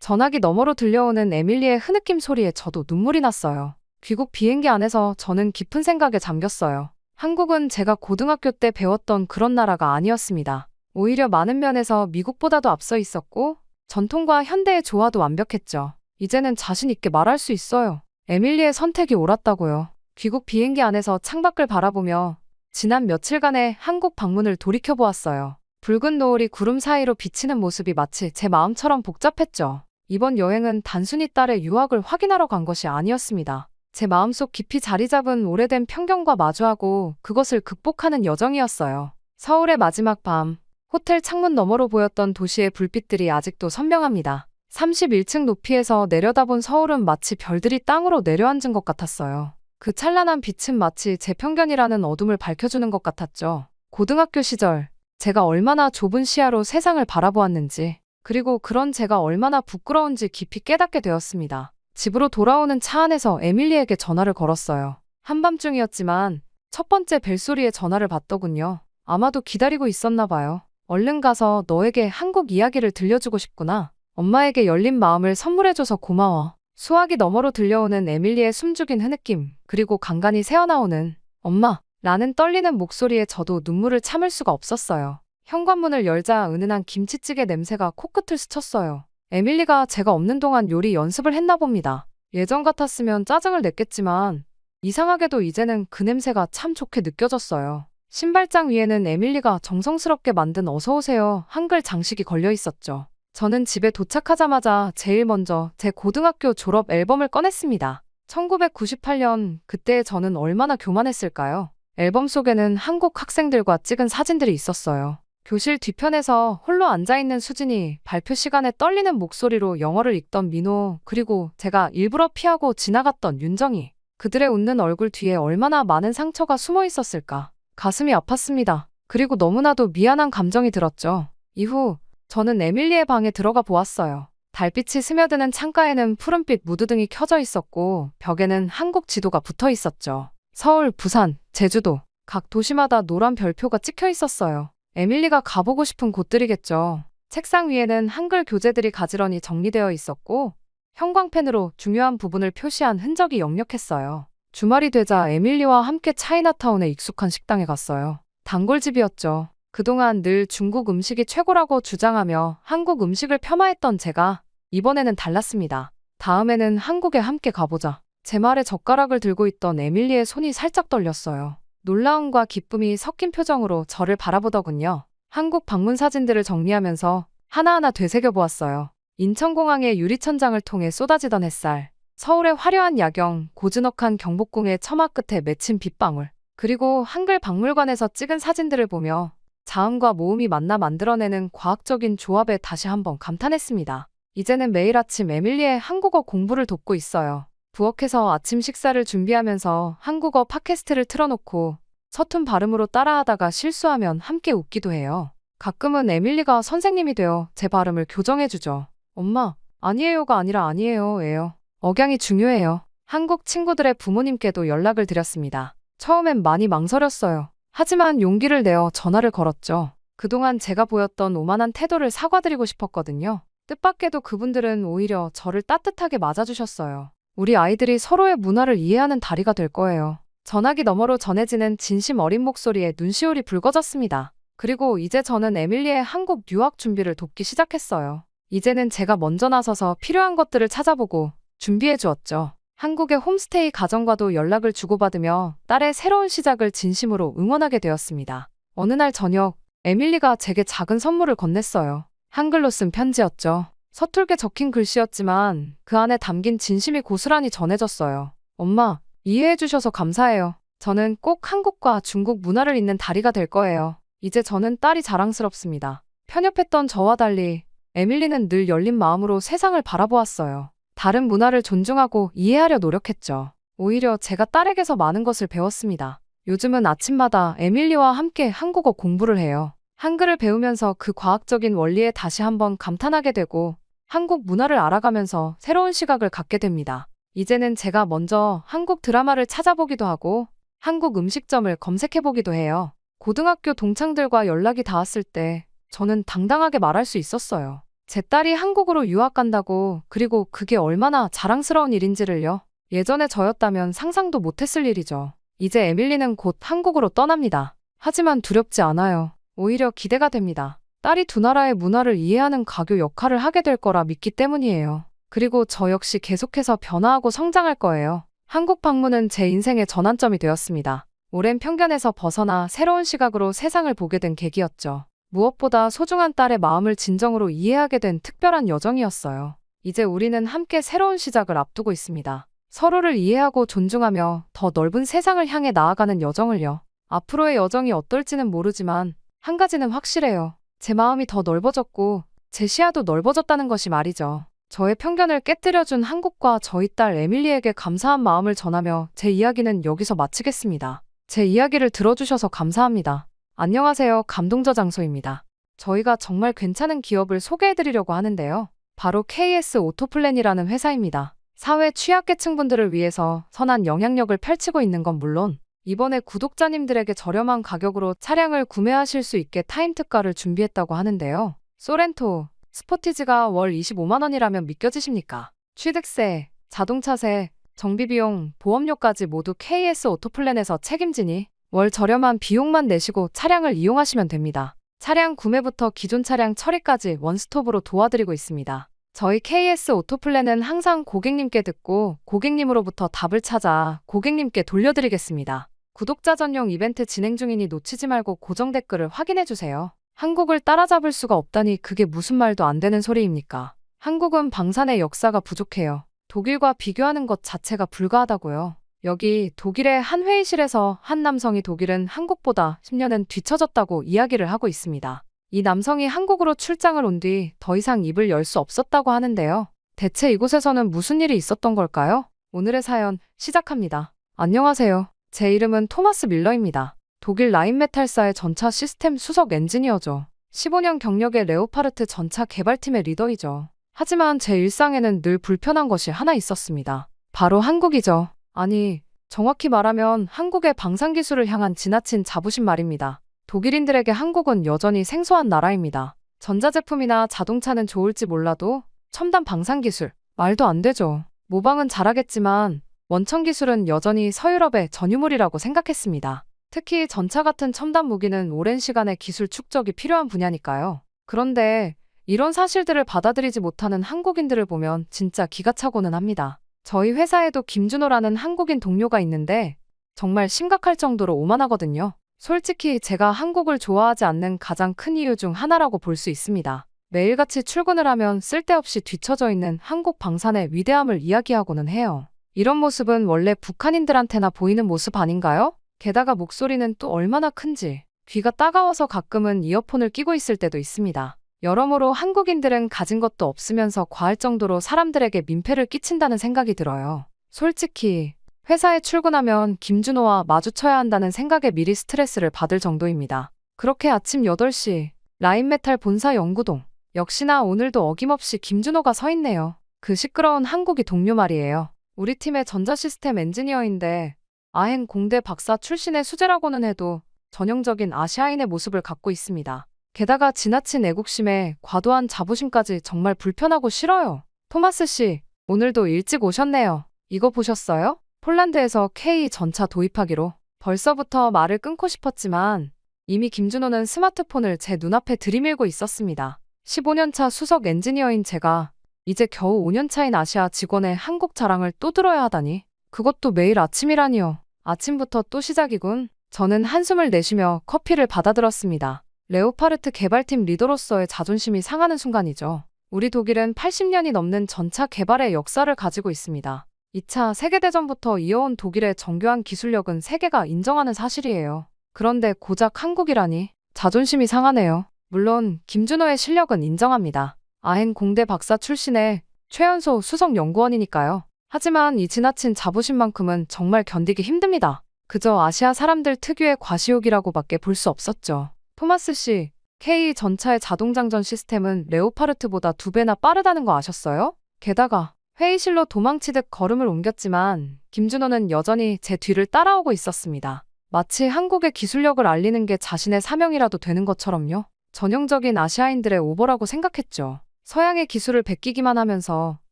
전화기 너머로 들려오는 에밀리의 흐느낌 소리에 저도 눈물이 났어요. 귀국 비행기 안에서 저는 깊은 생각에 잠겼어요. 한국은 제가 고등학교 때 배웠던 그런 나라가 아니었습니다. 오히려 많은 면에서 미국보다도 앞서 있었고 전통과 현대의 조화도 완벽했죠. 이제는 자신 있게 말할 수 있어요. 에밀리의 선택이 옳았다고요. 귀국 비행기 안에서 창밖을 바라보며 지난 며칠간의 한국 방문을 돌이켜보았어요. 붉은 노을이 구름 사이로 비치는 모습이 마치 제 마음처럼 복잡했죠. 이번 여행은 단순히 딸의 유학을 확인하러 간 것이 아니었습니다. 제 마음속 깊이 자리 잡은 오래된 편견과 마주하고 그것을 극복하는 여정이었어요. 서울의 마지막 밤, 호텔 창문 너머로 보였던 도시의 불빛들이 아직도 선명합니다. 31층 높이에서 내려다본 서울은 마치 별들이 땅으로 내려앉은 것 같았어요. 그 찬란한 빛은 마치 제 편견이라는 어둠을 밝혀주는 것 같았죠. 고등학교 시절, 제가 얼마나 좁은 시야로 세상을 바라보았는지, 그리고 그런 제가 얼마나 부끄러운지 깊이 깨닫게 되었습니다. 집으로 돌아오는 차 안에서 에밀리에게 전화를 걸었어요. 한밤중이었지만 첫 번째 벨소리에 전화를 받더군요. 아마도 기다리고 있었나 봐요. 얼른 가서 너에게 한국 이야기를 들려주고 싶구나. 엄마에게 열린 마음을 선물해줘서 고마워. 수화기 너머로 들려오는 에밀리의 숨죽인 흐느낌, 그리고 간간히 새어나오는 엄마 라는 떨리는 목소리에 저도 눈물을 참을 수가 없었어요. 현관문을 열자 은은한 김치찌개 냄새가 코끝을 스쳤어요. 에밀리가 제가 없는 동안 요리 연습을 했나 봅니다. 예전 같았으면 짜증을 냈겠지만 이상하게도 이제는 그 냄새가 참 좋게 느껴졌어요. 신발장 위에는 에밀리가 정성스럽게 만든 어서오세요 한글 장식이 걸려 있었죠. 저는 집에 도착하자마자 제일 먼저 제 고등학교 졸업 앨범을 꺼냈습니다. 1998년, 그때 저는 얼마나 교만했을까요? 앨범 속에는 한국 학생들과 찍은 사진들이 있었어요. 교실 뒤편에서 홀로 앉아있는 수진이, 발표 시간에 떨리는 목소리로 영어를 읽던 민호, 그리고 제가 일부러 피하고 지나갔던 윤정이. 그들의 웃는 얼굴 뒤에 얼마나 많은 상처가 숨어 있었을까. 가슴이 아팠습니다. 그리고 너무나도 미안한 감정이 들었죠. 이후 저는 에밀리의 방에 들어가 보았어요. 달빛이 스며드는 창가에는 푸른빛 무드등이 켜져 있었고 벽에는 한국 지도가 붙어 있었죠. 서울, 부산, 제주도, 각 도시마다 노란 별표가 찍혀 있었어요. 에밀리가 가보고 싶은 곳들이겠죠. 책상 위에는 한글 교재들이 가지런히 정리되어 있었고 형광펜으로 중요한 부분을 표시한 흔적이 역력했어요. 주말이 되자 에밀리와 함께 차이나타운에 익숙한 식당에 갔어요. 단골집이었죠. 그동안 늘 중국 음식이 최고라고 주장하며 한국 음식을 폄하했던 제가 이번에는 달랐습니다. 다음에는 한국에 함께 가보자. 제 말에 젓가락을 들고 있던 에밀리의 손이 살짝 떨렸어요. 놀라움과 기쁨이 섞인 표정으로 저를 바라보더군요. 한국 방문 사진들을 정리하면서 하나하나 되새겨보았어요. 인천공항의 유리천장을 통해 쏟아지던 햇살, 서울의 화려한 야경, 고즈넉한 경복궁의 처마 끝에 맺힌 빗방울, 그리고 한글 박물관에서 찍은 사진들을 보며 자음과 모음이 만나 만들어내는 과학적인 조합에 다시 한번 감탄했습니다. 이제는 매일 아침 에밀리의 한국어 공부를 돕고 있어요. 부엌에서 아침 식사를 준비하면서 한국어 팟캐스트를 틀어놓고 서툰 발음으로 따라하다가 실수하면 함께 웃기도 해요. 가끔은 에밀리가 선생님이 되어 제 발음을 교정해주죠. 엄마, 아니에요가 아니라 아니에요예요. 억양이 중요해요. 한국 친구들의 부모님께도 연락을 드렸습니다. 처음엔 많이 망설였어요. 하지만 용기를 내어 전화를 걸었죠. 그동안 제가 보였던 오만한 태도를 사과드리고 싶었거든요. 뜻밖에도 그분들은 오히려 저를 따뜻하게 맞아주셨어요. 우리 아이들이 서로의 문화를 이해하는 다리가 될 거예요. 전화기 너머로 전해지는 진심 어린 목소리에 눈시울이 붉어졌습니다. 그리고 이제 저는 에밀리의 한국 유학 준비를 돕기 시작했어요. 이제는 제가 먼저 나서서 필요한 것들을 찾아보고 준비해 주었죠. 한국의 홈스테이 가정과도 연락을 주고받으며 딸의 새로운 시작을 진심으로 응원하게 되었습니다. 어느 날 저녁, 에밀리가 제게 작은 선물을 건넸어요. 한글로 쓴 편지였죠. 서툴게 적힌 글씨였지만 그 안에 담긴 진심이 고스란히 전해졌어요. 엄마, 이해해 주셔서 감사해요. 저는 꼭 한국과 중국 문화를 잇는 다리가 될 거예요. 이제 저는 딸이 자랑스럽습니다. 편협했던 저와 달리 에밀리는 늘 열린 마음으로 세상을 바라보았어요. 다른 문화를 존중하고 이해하려 노력했죠. 오히려 제가 딸에게서 많은 것을 배웠습니다. 요즘은 아침마다 에밀리와 함께 한국어 공부를 해요. 한글을 배우면서 그 과학적인 원리에 다시 한번 감탄하게 되고 한국 문화를 알아가면서 새로운 시각을 갖게 됩니다. 이제는 제가 먼저 한국 드라마를 찾아보기도 하고 한국 음식점을 검색해보기도 해요. 고등학교 동창들과 연락이 닿았을 때 저는 당당하게 말할 수 있었어요. 제 딸이 한국으로 유학 간다고, 그리고 그게 얼마나 자랑스러운 일인지를요. 예전에 저였다면 상상도 못했을 일이죠. 이제 에밀리는 곧 한국으로 떠납니다. 하지만 두렵지 않아요. 오히려 기대가 됩니다. 딸이 두 나라의 문화를 이해하는 가교 역할을 하게 될 거라 믿기 때문이에요. 그리고 저 역시 계속해서 변화하고 성장할 거예요. 한국 방문은 제 인생의 전환점이 되었습니다. 오랜 편견에서 벗어나 새로운 시각으로 세상을 보게 된 계기였죠. 무엇보다 소중한 딸의 마음을 진정으로 이해하게 된 특별한 여정이었어요. 이제 우리는 함께 새로운 시작을 앞두고 있습니다. 서로를 이해하고 존중하며 더 넓은 세상을 향해 나아가는 여정을요. 앞으로의 여정이 어떨지는 모르지만 한 가지는 확실해요. 제 마음이 더 넓어졌고 제 시야도 넓어졌다는 것이 말이죠. 저의 편견을 깨뜨려준 한국과 저희 딸 에밀리에게 감사한 마음을 전하며 제 이야기는 여기서 마치겠습니다. 제 이야기를 들어주셔서 감사합니다. 안녕하세요. 감동저장소입니다. 저희가 정말 괜찮은 기업을 소개해드리려고 하는데요. 바로 KS 오토플랜이라는 회사입니다. 사회 취약계층분들을 위해서 선한 영향력을 펼치고 있는 건 물론 이번에 구독자님들에게 저렴한 가격으로 차량을 구매하실 수 있게 타임 특가를 준비했다고 하는데요. 소렌토, 스포티지가 월 25만 원이라면 믿겨지십니까? 취득세, 자동차세, 정비비용, 보험료까지 모두 KS 오토플랜에서 책임지니 월 저렴한 비용만 내시고 차량을 이용하시면 됩니다. 차량 구매부터 기존 차량 처리까지 원스톱으로 도와드리고 있습니다. 저희 KS 오토플랜은 항상 고객님께 듣고 고객님으로부터 답을 찾아 고객님께 돌려드리겠습니다. 구독자 전용 이벤트 진행 중이니 놓치지 말고 고정 댓글을 확인해주세요. 한국을 따라잡을 수가 없다니 그게 무슨 말도 안 되는 소리입니까? 한국은 방산의 역사가 부족해요. 독일과 비교하는 것 자체가 불가하다고요. 여기 독일의 한 회의실에서 한 남성이 독일은 한국보다 10년은 뒤처졌다고 이야기를 하고 있습니다. 이 남성이 한국으로 출장을 온 뒤 더 이상 입을 열 수 없었다고 하는데요. 대체 이곳에서는 무슨 일이 있었던 걸까요? 오늘의 사연 시작합니다. 안녕하세요. 제 이름은 토마스 밀러입니다. 독일 라인메탈사의 전차 시스템 수석 엔지니어죠. 15년 경력의 레오파르트 전차 개발팀의 리더이죠. 하지만 제 일상에는 늘 불편한 것이 하나 있었습니다. 바로 한국이죠. 아니, 정확히 말하면 한국의 방산기술을 향한 지나친 자부심 말입니다. 독일인들에게 한국은 여전히 생소한 나라입니다. 전자제품이나 자동차는 좋을지 몰라도 첨단 방산기술, 말도 안 되죠. 모방은 잘하겠지만 원천기술은 여전히 서유럽의 전유물이라고 생각했습니다. 특히 전차 같은 첨단 무기는 오랜 시간의 기술 축적이 필요한 분야니까요. 그런데 이런 사실들을 받아들이지 못하는 한국인들을 보면 진짜 기가 차고는 합니다. 저희 회사에도 김준호라는 한국인 동료가 있는데 정말 심각할 정도로 오만하거든요. 솔직히 제가 한국을 좋아하지 않는 가장 큰 이유 중 하나라고 볼 수 있습니다. 매일같이 출근을 하면 쓸데없이 뒤처져 있는 한국 방산의 위대함을 이야기하고는 해요. 이런 모습은 원래 북한인들한테나 보이는 모습 아닌가요? 게다가 목소리는 또 얼마나 큰지 귀가 따가워서 가끔은 이어폰을 끼고 있을 때도 있습니다. 여러모로 한국인들은 가진 것도 없으면서 과할 정도로 사람들에게 민폐를 끼친다는 생각이 들어요. 솔직히 회사에 출근하면 김준호와 마주쳐야 한다는 생각에 미리 스트레스를 받을 정도입니다. 그렇게 아침 8시 라인메탈 본사 연구동. 역시나 오늘도 어김없이 김준호가 서 있네요. 그 시끄러운 한국이 동료 말이에요. 우리 팀의 전자시스템 엔지니어인데 아행 공대 박사 출신의 수재라고는 해도 전형적인 아시아인의 모습을 갖고 있습니다. 게다가 지나친 애국심에 과도한 자부심까지 정말 불편하고 싫어요. 토마스 씨, 오늘도 일찍 오셨네요. 이거 보셨어요? 폴란드에서 K 전차 도입하기로. 벌써부터 말을 끊고 싶었지만 이미 김준호는 스마트폰을 제 눈앞에 들이밀고 있었습니다. 15년차 수석 엔지니어인 제가 이제 겨우 5년차인 아시아 직원의 한국 자랑을 또 들어야 하다니. 그것도 매일 아침이라니요. 아침부터 또 시작이군. 저는 한숨을 내쉬며 커피를 받아들었습니다. 레오파르트 개발팀 리더로서의 자존심이 상하는 순간이죠. 우리 독일은 80년이 넘는 전차 개발의 역사를 가지고 있습니다. 2차 세계대전부터 이어온 독일의 정교한 기술력은 세계가 인정하는 사실이에요. 그런데 고작 한국이라니 자존심이 상하네요. 물론 김준호의 실력은 인정합니다. 아행 공대 박사 출신의 최연소 수석 연구원이니까요. 하지만 이 지나친 자부심만큼은 정말 견디기 힘듭니다. 그저 아시아 사람들 특유의 과시욕이라고밖에 볼 수 없었죠. 토마스 씨, K 전차의 자동장전 시스템은 레오파르트보다 2배나 빠르다는 거 아셨어요? 게다가 회의실로 도망치듯 걸음을 옮겼지만 김준호는 여전히 제 뒤를 따라오고 있었습니다. 마치 한국의 기술력을 알리는 게 자신의 사명이라도 되는 것처럼요. 전형적인 아시아인들의 오버라고 생각했죠. 서양의 기술을 베끼기만 하면서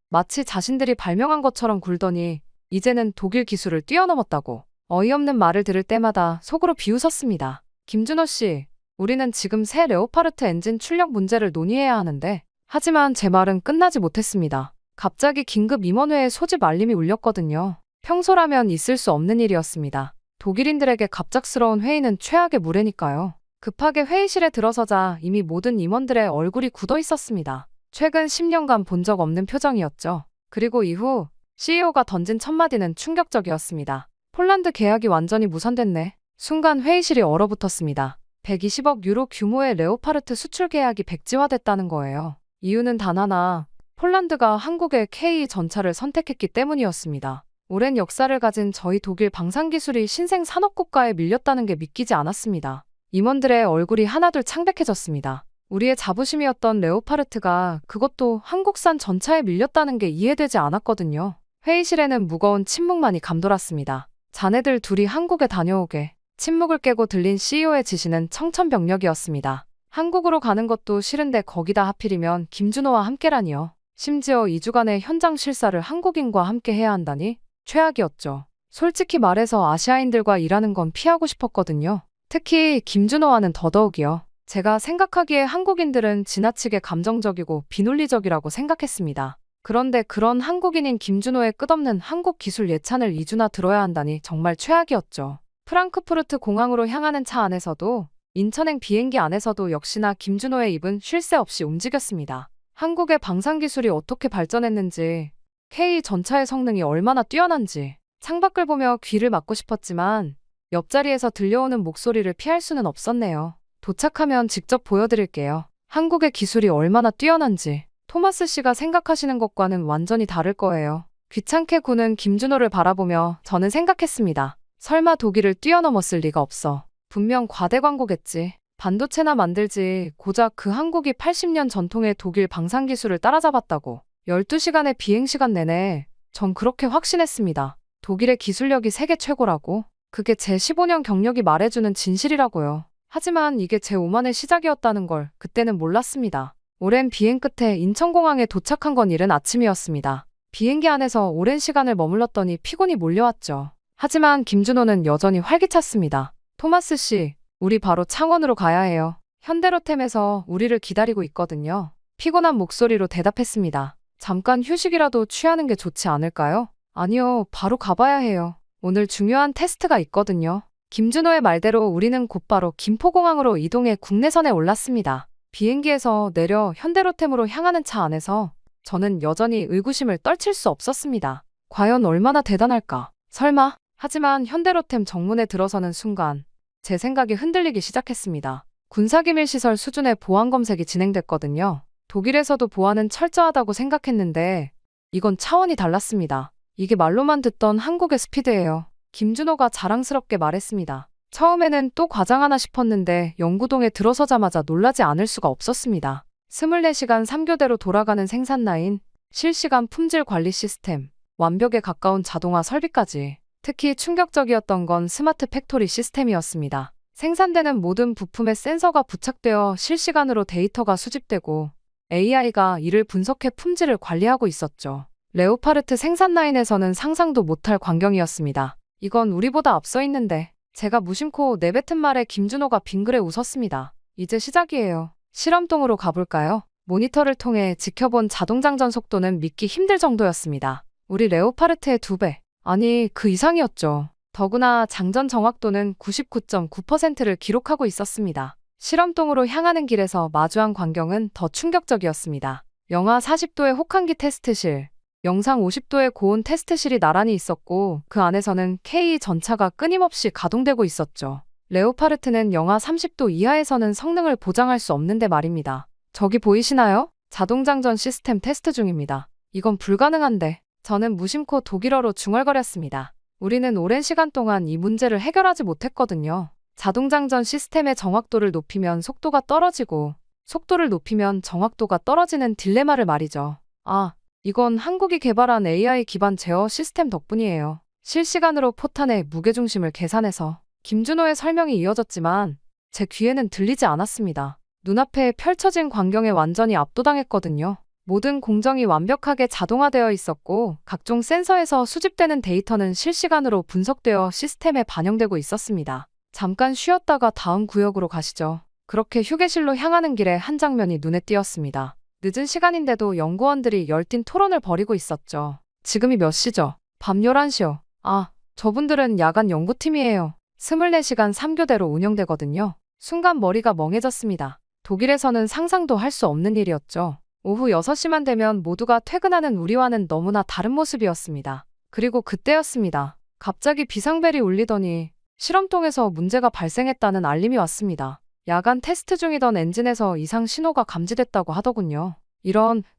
마치 자신들이 발명한 것처럼 굴더니 이제는 독일 기술을 뛰어넘었다고 어이없는 말을 들을 때마다 속으로 비웃었습니다. 김준호 씨, 우리는 지금 새 레오파르트 엔진 출력 문제를 논의해야 하는데 하지만 제 말은 끝나지 못했습니다. 갑자기 긴급 임원회의 소집 알림이 울렸거든요. 평소라면 있을 수 없는 일이었습니다. 독일인들에게 갑작스러운 회의는 최악의 무례니까요. 급하게 회의실에 들어서자 이미 모든 임원들의 얼굴이 굳어 있었습니다. 최근 10년간 본 적 없는 표정이었죠. 그리고 이후 CEO가 던진 첫마디는 충격적이었습니다. 폴란드 계약이 완전히 무산됐네. 순간 회의실이 얼어붙었습니다. 120억 유로 규모의 레오파르트 수출 계약이 백지화됐다는 거예요. 이유는 단 하나, 폴란드가 한국의 K 전차를 선택했기 때문이었습니다. 오랜 역사를 가진 저희 독일 방산기술이 신생 산업국가에 밀렸다는 게 믿기지 않았습니다. 임원들의 얼굴이 하나둘 창백해졌습니다. 우리의 자부심이었던 레오파르트가 그것도 한국산 전차에 밀렸다는 게 이해되지 않았거든요. 회의실에는 무거운 침묵만이 감돌았습니다. 자네들 둘이 한국에 다녀오게. 침묵을 깨고 들린 CEO의 지시는 청천벽력이었습니다. 한국으로 가는 것도 싫은데 거기다 하필이면 김준호와 함께라니요. 심지어 2주간의 현장 실사를 한국인과 함께 해야 한다니? 최악이었죠. 솔직히 말해서 아시아인들과 일하는 건 피하고 싶었거든요. 특히 김준호와는 더더욱이요. 제가 생각하기에 한국인들은 지나치게 감정적이고 비논리적이라고 생각했습니다. 그런데 그런 한국인인 김준호의 끝없는 한국 기술 예찬을 2주나 들어야 한다니 정말 최악이었죠. 프랑크푸르트 공항으로 향하는 차 안에서도 인천행 비행기 안에서도 역시나 김준호의 입은 쉴 새 없이 움직였습니다. 한국의 방산기술이 어떻게 발전했는지, K 전차의 성능이 얼마나 뛰어난지 창밖을 보며 귀를 막고 싶었지만 옆자리에서 들려오는 목소리를 피할 수는 없었네요. 도착하면 직접 보여드릴게요. 한국의 기술이 얼마나 뛰어난지 토마스 씨가 생각하시는 것과는 완전히 다를 거예요. 귀찮게 구는 김준호를 바라보며 저는 생각했습니다. 설마 독일을 뛰어넘었을 리가 없어. 분명 과대 광고겠지. 반도체나 만들지 고작 그 한국이 80년 전통의 독일 방산기술을 따라잡았다고. 12시간의 비행시간 내내 전 그렇게 확신했습니다. 독일의 기술력이 세계 최고라고. 그게 제 15년 경력이 말해주는 진실이라고요. 하지만 이게 제 오만의 시작이었다는 걸 그때는 몰랐습니다. 오랜 비행 끝에 인천공항에 도착한 건 이른 아침이었습니다. 비행기 안에서 오랜 시간을 머물렀더니 피곤이 몰려왔죠. 하지만 김준호는 여전히 활기찼습니다. 토마스 씨, 우리 바로 창원으로 가야 해요. 현대로템에서 우리를 기다리고 있거든요. 피곤한 목소리로 대답했습니다. 잠깐 휴식이라도 취하는 게 좋지 않을까요? 아니요, 바로 가봐야 해요. 오늘 중요한 테스트가 있거든요. 김준호의 말대로 우리는 곧바로 김포공항으로 이동해 국내선에 올랐습니다. 비행기에서 내려 현대로템으로 향하는 차 안에서 저는 여전히 의구심을 떨칠 수 없었습니다. 과연 얼마나 대단할까? 설마? 하지만 현대로템 정문에 들어서는 순간 제 생각이 흔들리기 시작했습니다. 군사기밀시설 수준의 보안 검색이 진행됐거든요. 독일에서도 보안은 철저하다고 생각했는데 이건 차원이 달랐습니다. 이게 말로만 듣던 한국의 스피드예요. 김준호가 자랑스럽게 말했습니다. 처음에는 또 과장하나 싶었는데 영구동에 들어서자마자 놀라지 않을 수가 없었습니다. 24시간 3교대로 돌아가는 생산 라인, 실시간 품질 관리 시스템, 완벽에 가까운 자동화 설비까지. 특히 충격적이었던 건 스마트 팩토리 시스템이었습니다. 생산되는 모든 부품에 센서가 부착되어 실시간으로 데이터가 수집되고 AI가 이를 분석해 품질을 관리하고 있었죠. 레오파르트 생산 라인에서는 상상도 못할 광경이었습니다. 이건 우리보다 앞서 있는데. 제가 무심코 내뱉은 말에 김준호가 빙그레 웃었습니다. 이제 시작이에요. 실험동으로 가볼까요? 모니터를 통해 지켜본 자동장전 속도는 믿기 힘들 정도였습니다. 우리 레오파르트의 2배. 아니, 그 이상이었죠. 더구나 장전 정확도는 99.9%를 기록하고 있었습니다. 실험동으로 향하는 길에서 마주한 광경은 더 충격적이었습니다. 영하 40도의 혹한기 테스트실, 영상 50도의 고온 테스트실이 나란히 있었고 그 안에서는 K 전차가 끊임없이 가동되고 있었죠. 레오파르트는 영하 30도 이하에서는 성능을 보장할 수 없는데 말입니다. 저기 보이시나요? 자동장전 시스템 테스트 중입니다. 이건 불가능한데. 저는 무심코 독일어로 중얼거렸습니다. 우리는 오랜 시간 동안 이 문제를 해결하지 못했거든요. 자동장전 시스템의 정확도를 높이면 속도가 떨어지고 속도를 높이면 정확도가 떨어지는 딜레마를 말이죠. 아, 이건 한국이 개발한 AI 기반 제어 시스템 덕분이에요. 실시간으로 포탄의 무게중심을 계산해서 김준호의 설명이 이어졌지만 제 귀에는 들리지 않았습니다. 눈앞에 펼쳐진 광경에 완전히 압도당했거든요. 모든 공정이 완벽하게 자동화되어 있었고 각종 센서에서 수집되는 데이터는 실시간으로 분석되어 시스템에 반영되고 있었습니다. 잠깐 쉬었다가 다음 구역으로 가시죠. 그렇게 휴게실로 향하는 길에 한 장면이 눈에 띄었습니다. 늦은 시간인데도 연구원들이 열띤 토론을 벌이고 있었죠. 지금이 몇 시죠? 밤 11시요. 아, 저분들은 야간 연구팀이에요. 24시간 3교대로 운영되거든요. 순간 머리가 멍해졌습니다. 독일에서는 상상도 할 수 없는 일이었죠. 오후 6시만 되면 모두가 퇴근하는 우리와는 너무나 다른 모습이었습니다. 그리고 그때였습니다. 갑자기 비상벨이 울리더니 실험동에서 문제가 발생했다는 알림이 왔습니다. 야간 테스트 중이던 엔진에서 이상 신호가 감지됐다고 하더군요.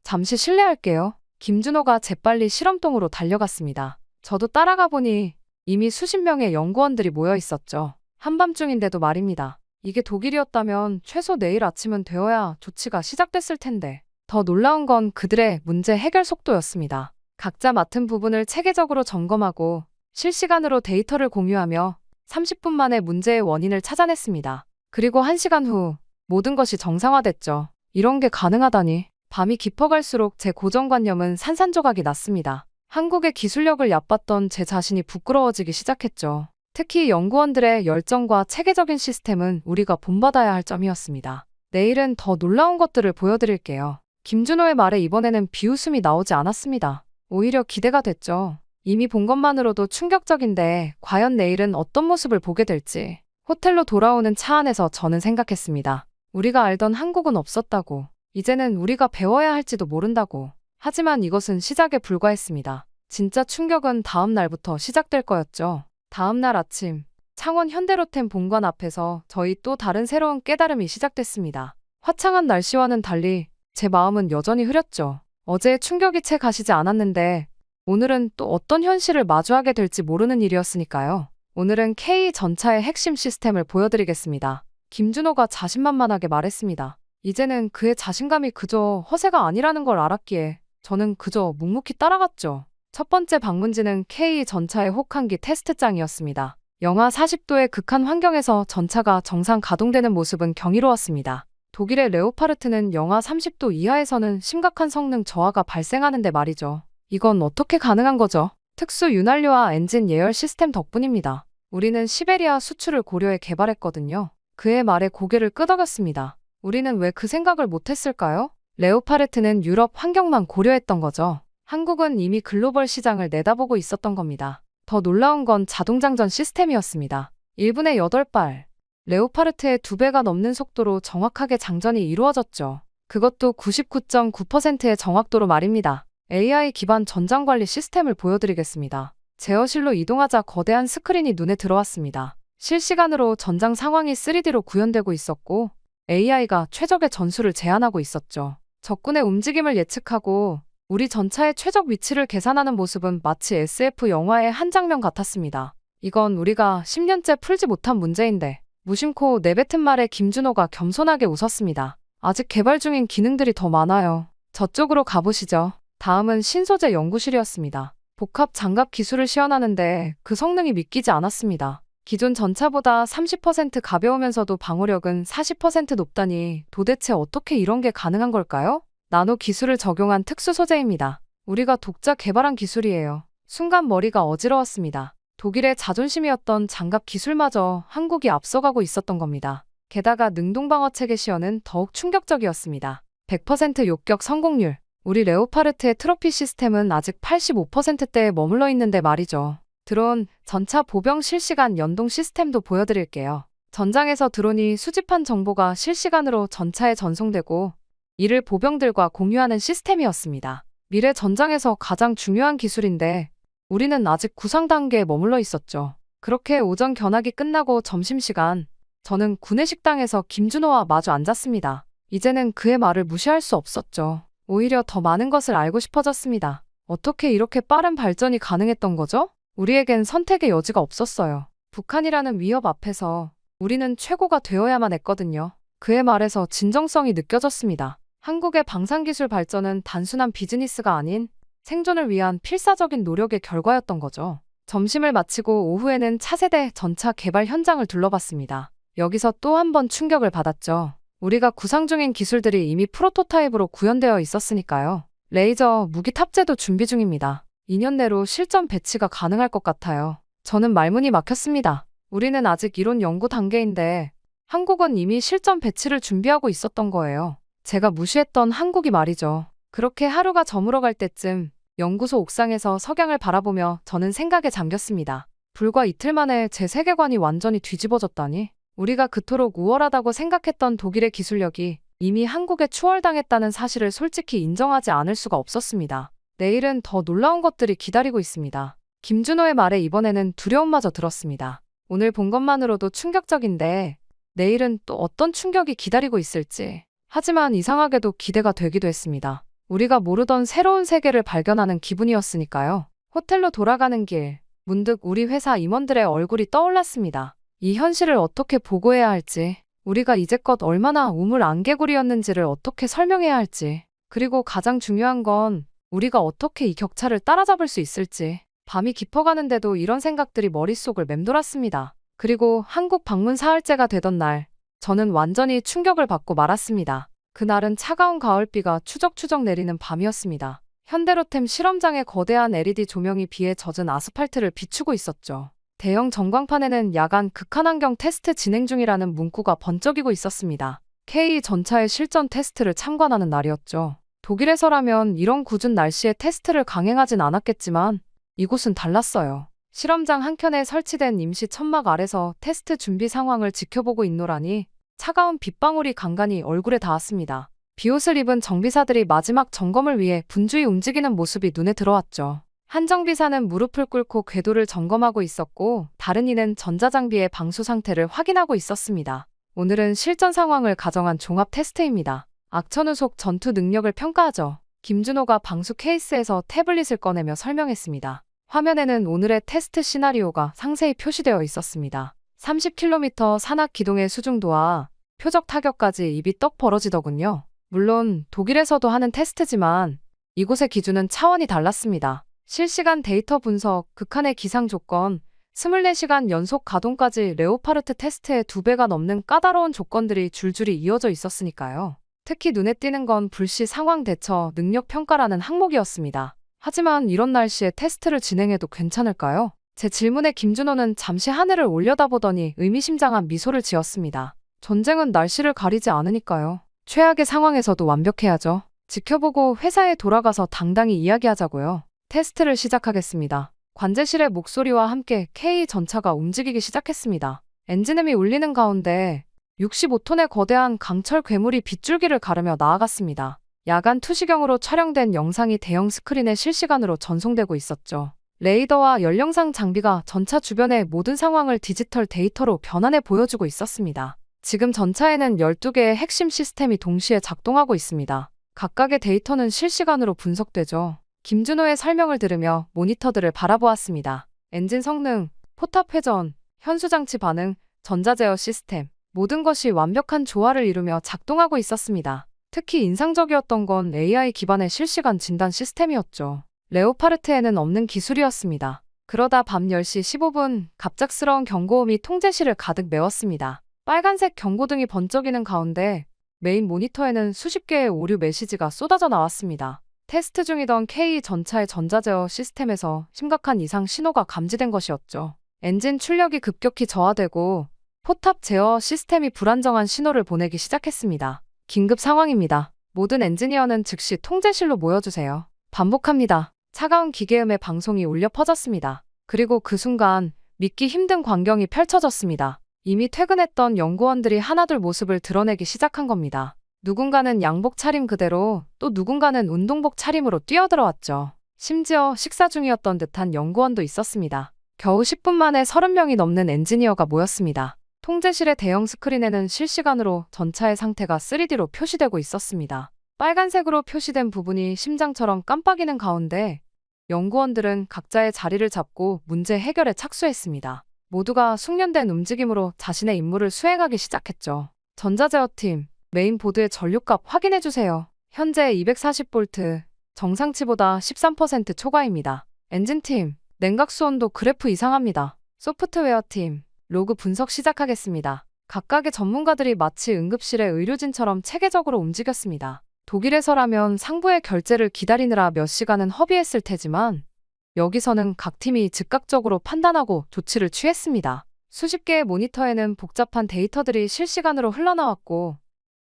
잠시 실례할게요. 김준호가 재빨리 실험동으로 달려갔습니다. 저도 따라가 보니 이미 수십 명의 연구원들이 모여 있었죠. 한밤중인데도 말입니다. 이게 독일이었다면 최소 내일 아침은 되어야 조치가 시작됐을 텐데. 더 놀라운 건 그들의 문제 해결 속도였습니다. 각자 맡은 부분을 체계적으로 점검하고 실시간으로 데이터를 공유하며 30분 만에 문제의 원인을 찾아냈습니다. 그리고 1시간 후 모든 것이 정상화됐죠. 이런 게 가능하다니. 밤이 깊어갈수록 제 고정관념은 산산조각이 났습니다. 한국의 기술력을 얕봤던 제 자신이 부끄러워지기 시작했죠. 특히 연구원들의 열정과 체계적인 시스템은 우리가 본받아야 할 점이었습니다. 내일은 더 놀라운 것들을 보여드릴게요. 김준호의 말에 이번에는 비웃음이 나오지 않았습니다. 오히려 기대가 됐죠. 이미 본 것만으로도 충격적인데 과연 내일은 어떤 모습을 보게 될지. 호텔로 돌아오는 차 안에서 저는 생각했습니다. 우리가 알던 한국은 없었다고. 이제는 우리가 배워야 할지도 모른다고. 하지만 이것은 시작에 불과했습니다. 진짜 충격은 다음 날부터 시작될 거였죠. 다음 날 아침, 창원 현대로템 본관 앞에서 저희 또 다른 새로운 깨달음이 시작됐습니다. 화창한 날씨와는 달리 제 마음은 여전히 흐렸죠. 어제의 충격이 채 가시지 않았는데 오늘은 또 어떤 현실을 마주하게 될지 모르는 일이었으니까요. 오늘은 K 전차의 핵심 시스템을 보여드리겠습니다. 김준호가 자신만만하게 말했습니다. 이제는 그의 자신감이 그저 허세가 아니라는 걸 알았기에 저는 그저 묵묵히 따라갔죠. 첫 번째 방문지는 K 전차의 혹한기 테스트장이었습니다. 영하 40도의 극한 환경에서 전차가 정상 가동되는 모습은 경이로웠습니다. 독일의 레오파르트는 영하 30도 이하에서는 심각한 성능 저하가 발생하는데 말이죠. 이건 어떻게 가능한 거죠? 특수 윤활유와 엔진 예열 시스템 덕분입니다. 우리는 시베리아 수출을 고려해 개발했거든요. 그의 말에 고개를 끄덕였습니다. 우리는 왜 그 생각을 못했을까요? 레오파르트는 유럽 환경만 고려했던 거죠. 한국은 이미 글로벌 시장을 내다보고 있었던 겁니다. 더 놀라운 건 자동장전 시스템이었습니다. 1분에 8발. 레오파르트의 2배가 넘는 속도로 정확하게 장전이 이루어졌죠. 그것도 99.9%의 정확도로 말입니다. AI 기반 전장관리 시스템을 보여드리겠습니다. 제어실로 이동하자 거대한 스크린이 눈에 들어왔습니다. 실시간으로 전장 상황이 3D로 구현되고 있었고 AI가 최적의 전술을 제안하고 있었죠. 적군의 움직임을 예측하고 우리 전차의 최적 위치를 계산하는 모습은 마치 SF 영화의 한 장면 같았습니다. 이건 우리가 10년째 풀지 못한 문제인데 무심코 내뱉은 말에 김준호가 겸손하게 웃었습니다. 아직 개발 중인 기능들이 더 많아요. 저쪽으로 가보시죠. 다음은 신소재 연구실이었습니다. 복합 장갑 기술을 시연하는데 그 성능이 믿기지 않았습니다. 기존 전차보다 30% 가벼우면서도 방어력은 40% 높다니 도대체 어떻게 이런 게 가능한 걸까요? 나노 기술을 적용한 특수 소재입니다. 우리가 독자 개발한 기술이에요. 순간 머리가 어지러웠습니다. 독일의 자존심이었던 장갑 기술마저 한국이 앞서가고 있었던 겁니다. 게다가 능동방어 체계 시연은 더욱 충격적이었습니다. 100% 욕격 성공률. 우리 레오파르트의 트로피 시스템은 아직 85%대에 머물러 있는데 말이죠. 드론, 전차 보병 실시간 연동 시스템도 보여드릴게요. 전장에서 드론이 수집한 정보가 실시간으로 전차에 전송되고 이를 보병들과 공유하는 시스템이었습니다. 미래 전장에서 가장 중요한 기술인데 우리는 아직 구상 단계에 머물러 있었죠. 그렇게 오전 견학이 끝나고 점심시간, 저는 구내식당에서 김준호와 마주 앉았습니다. 이제는 그의 말을 무시할 수 없었죠. 오히려 더 많은 것을 알고 싶어졌습니다. 어떻게 이렇게 빠른 발전이 가능했던 거죠? 우리에겐 선택의 여지가 없었어요. 북한이라는 위협 앞에서 우리는 최고가 되어야만 했거든요. 그의 말에서 진정성이 느껴졌습니다. 한국의 방산기술 발전은 단순한 비즈니스가 아닌 생존을 위한 필사적인 노력의 결과였던 거죠. 점심을 마치고 오후에는 차세대 전차 개발 현장을 둘러봤습니다. 여기서 또 한 번 충격을 받았죠. 우리가 구상 중인 기술들이 이미 프로토타입으로 구현되어 있었으니까요. 레이저 무기 탑재도 준비 중입니다. 2년 내로 실전 배치가 가능할 것 같아요. 저는 말문이 막혔습니다. 우리는 아직 이론 연구 단계인데 한국은 이미 실전 배치를 준비하고 있었던 거예요. 제가 무시했던 한국이 말이죠. 그렇게 하루가 저물어갈 때쯤 연구소 옥상에서 석양을 바라보며 저는 생각에 잠겼습니다. 불과 이틀 만에 제 세계관이 완전히 뒤집어졌다니. 우리가 그토록 우월하다고 생각했던 독일의 기술력이 이미 한국에 추월당했다는 사실을 솔직히 인정하지 않을 수가 없었습니다. 내일은 더 놀라운 것들이 기다리고 있습니다. 김준호의 말에 이번에는 두려움마저 들었습니다. 오늘 본 것만으로도 충격적인데 내일은 또 어떤 충격이 기다리고 있을지. 하지만 이상하게도 기대가 되기도 했습니다. 우리가 모르던 새로운 세계를 발견하는 기분이었으니까요. 호텔로 돌아가는 길, 문득 우리 회사 임원들의 얼굴이 떠올랐습니다. 이 현실을 어떻게 보고해야 할지, 우리가 이제껏 얼마나 우물안개구리였는지를 어떻게 설명해야 할지, 그리고 가장 중요한 건 우리가 어떻게 이 격차를 따라잡을 수 있을지. 밤이 깊어가는데도 이런 생각들이 머릿속을 맴돌았습니다. 그리고 한국 방문 사흘째가 되던 날, 저는 완전히 충격을 받고 말았습니다. 그날은 차가운 가을비가 추적추적 내리는 밤이었습니다. 현대로템 실험장의 거대한 LED 조명이 비에 젖은 아스팔트를 비추고 있었죠. 대형 전광판에는 야간 극한환경 테스트 진행 중이라는 문구가 번쩍이고 있었습니다. K 전차의 실전 테스트를 참관하는 날이었죠. 독일에서라면 이런 궂은 날씨에 테스트를 강행하진 않았겠지만 이곳은 달랐어요. 실험장 한켠에 설치된 임시 천막 아래서 테스트 준비 상황을 지켜보고 있노라니 차가운 빗방울이 간간히 얼굴에 닿았습니다. 비옷을 입은 정비사들이 마지막 점검을 위해 분주히 움직이는 모습이 눈에 들어왔죠. 한 정비사는 무릎을 꿇고 궤도를 점검하고 있었고 다른 이는 전자장비의 방수 상태를 확인하고 있었습니다. 오늘은 실전 상황을 가정한 종합 테스트입니다. 악천후속 전투 능력을 평가하죠. 김준호가 방수 케이스에서 태블릿을 꺼내며 설명했습니다. 화면에는 오늘의 테스트 시나리오가 상세히 표시되어 있었습니다. 30km 산악 기동의 수중도와 표적 타격까지 입이 떡 벌어지더군요. 물론 독일에서도 하는 테스트지만 이곳의 기준은 차원이 달랐습니다. 실시간 데이터 분석, 극한의 기상 조건, 24시간 연속 가동까지 레오파르트 테스트의 2배가 넘는 까다로운 조건들이 줄줄이 이어져 있었으니까요. 특히 눈에 띄는 건 불시 상황 대처 능력 평가라는 항목이었습니다. 하지만 이런 날씨에 테스트를 진행해도 괜찮을까요? 제 질문에 김준호는 잠시 하늘을 올려다보더니 의미심장한 미소를 지었습니다. 전쟁은 날씨를 가리지 않으니까요. 최악의 상황에서도 완벽해야죠. 지켜보고 회사에 돌아가서 당당히 이야기하자고요. 테스트를 시작하겠습니다. 관제실의 목소리와 함께 K 전차가 움직이기 시작했습니다. 엔진음이 울리는 가운데 65톤의 거대한 강철 괴물이 빗줄기를 가르며 나아갔습니다. 야간 투시경으로 촬영된 영상이 대형 스크린에 실시간으로 전송되고 있었죠. 레이더와 연령상 장비가 전차 주변의 모든 상황을 디지털 데이터로 변환해 보여주고 있었습니다. 지금 전차에는 12개의 핵심 시스템이 동시에 작동하고 있습니다. 각각의 데이터는 실시간으로 분석되죠. 김준호의 설명을 들으며 모니터들을 바라보았습니다. 엔진 성능, 포탑 회전, 현수장치 반응, 전자제어 시스템, 모든 것이 완벽한 조화를 이루며 작동하고 있었습니다. 특히 인상적이었던 건 AI 기반의 실시간 진단 시스템이었죠. 레오파르트에는 없는 기술이었습니다. 그러다 밤 10시 15분 갑작스러운 경고음이 통제실을 가득 메웠습니다. 빨간색 경고등이 번쩍이는 가운데 메인 모니터에는 수십 개의 오류 메시지가 쏟아져 나왔습니다. 테스트 중이던 K 전차의 전자제어 시스템에서 심각한 이상 신호가 감지된 것이었죠. 엔진 출력이 급격히 저하되고 포탑 제어 시스템이 불안정한 신호를 보내기 시작했습니다. 긴급 상황입니다. 모든 엔지니어는 즉시 통제실로 모여주세요. 반복합니다. 차가운 기계음의 방송이 울려 퍼졌습니다. 그리고 그 순간 믿기 힘든 광경이 펼쳐졌습니다. 이미 퇴근했던 연구원들이 하나둘 모습을 드러내기 시작한 겁니다. 누군가는 양복 차림 그대로 또 누군가는 운동복 차림으로 뛰어들어왔죠. 심지어 식사 중이었던 듯한 연구원도 있었습니다. 겨우 10분 만에 30명이 넘는 엔지니어가 모였습니다. 통제실의 대형 스크린에는 실시간으로 전차의 상태가 3D로 표시되고 있었습니다. 빨간색으로 표시된 부분이 심장처럼 깜빡이는 가운데 연구원들은 각자의 자리를 잡고 문제 해결에 착수했습니다. 모두가 숙련된 움직임으로 자신의 임무를 수행하기 시작했죠. 전자제어팀, 메인보드의 전류값 확인해주세요. 현재 240V, 정상치보다 13% 초과입니다. 엔진팀, 냉각수 온도 그래프 이상합니다. 소프트웨어팀, 로그 분석 시작하겠습니다. 각각의 전문가들이 마치 응급실의 의료진처럼 체계적으로 움직였습니다. 독일에서라면 상부의 결제를 기다리느라 몇 시간은 허비했을 테지만 여기서는 각 팀이 즉각적으로 판단하고 조치를 취했습니다. 수십 개의 모니터에는 복잡한 데이터들이 실시간으로 흘러나왔고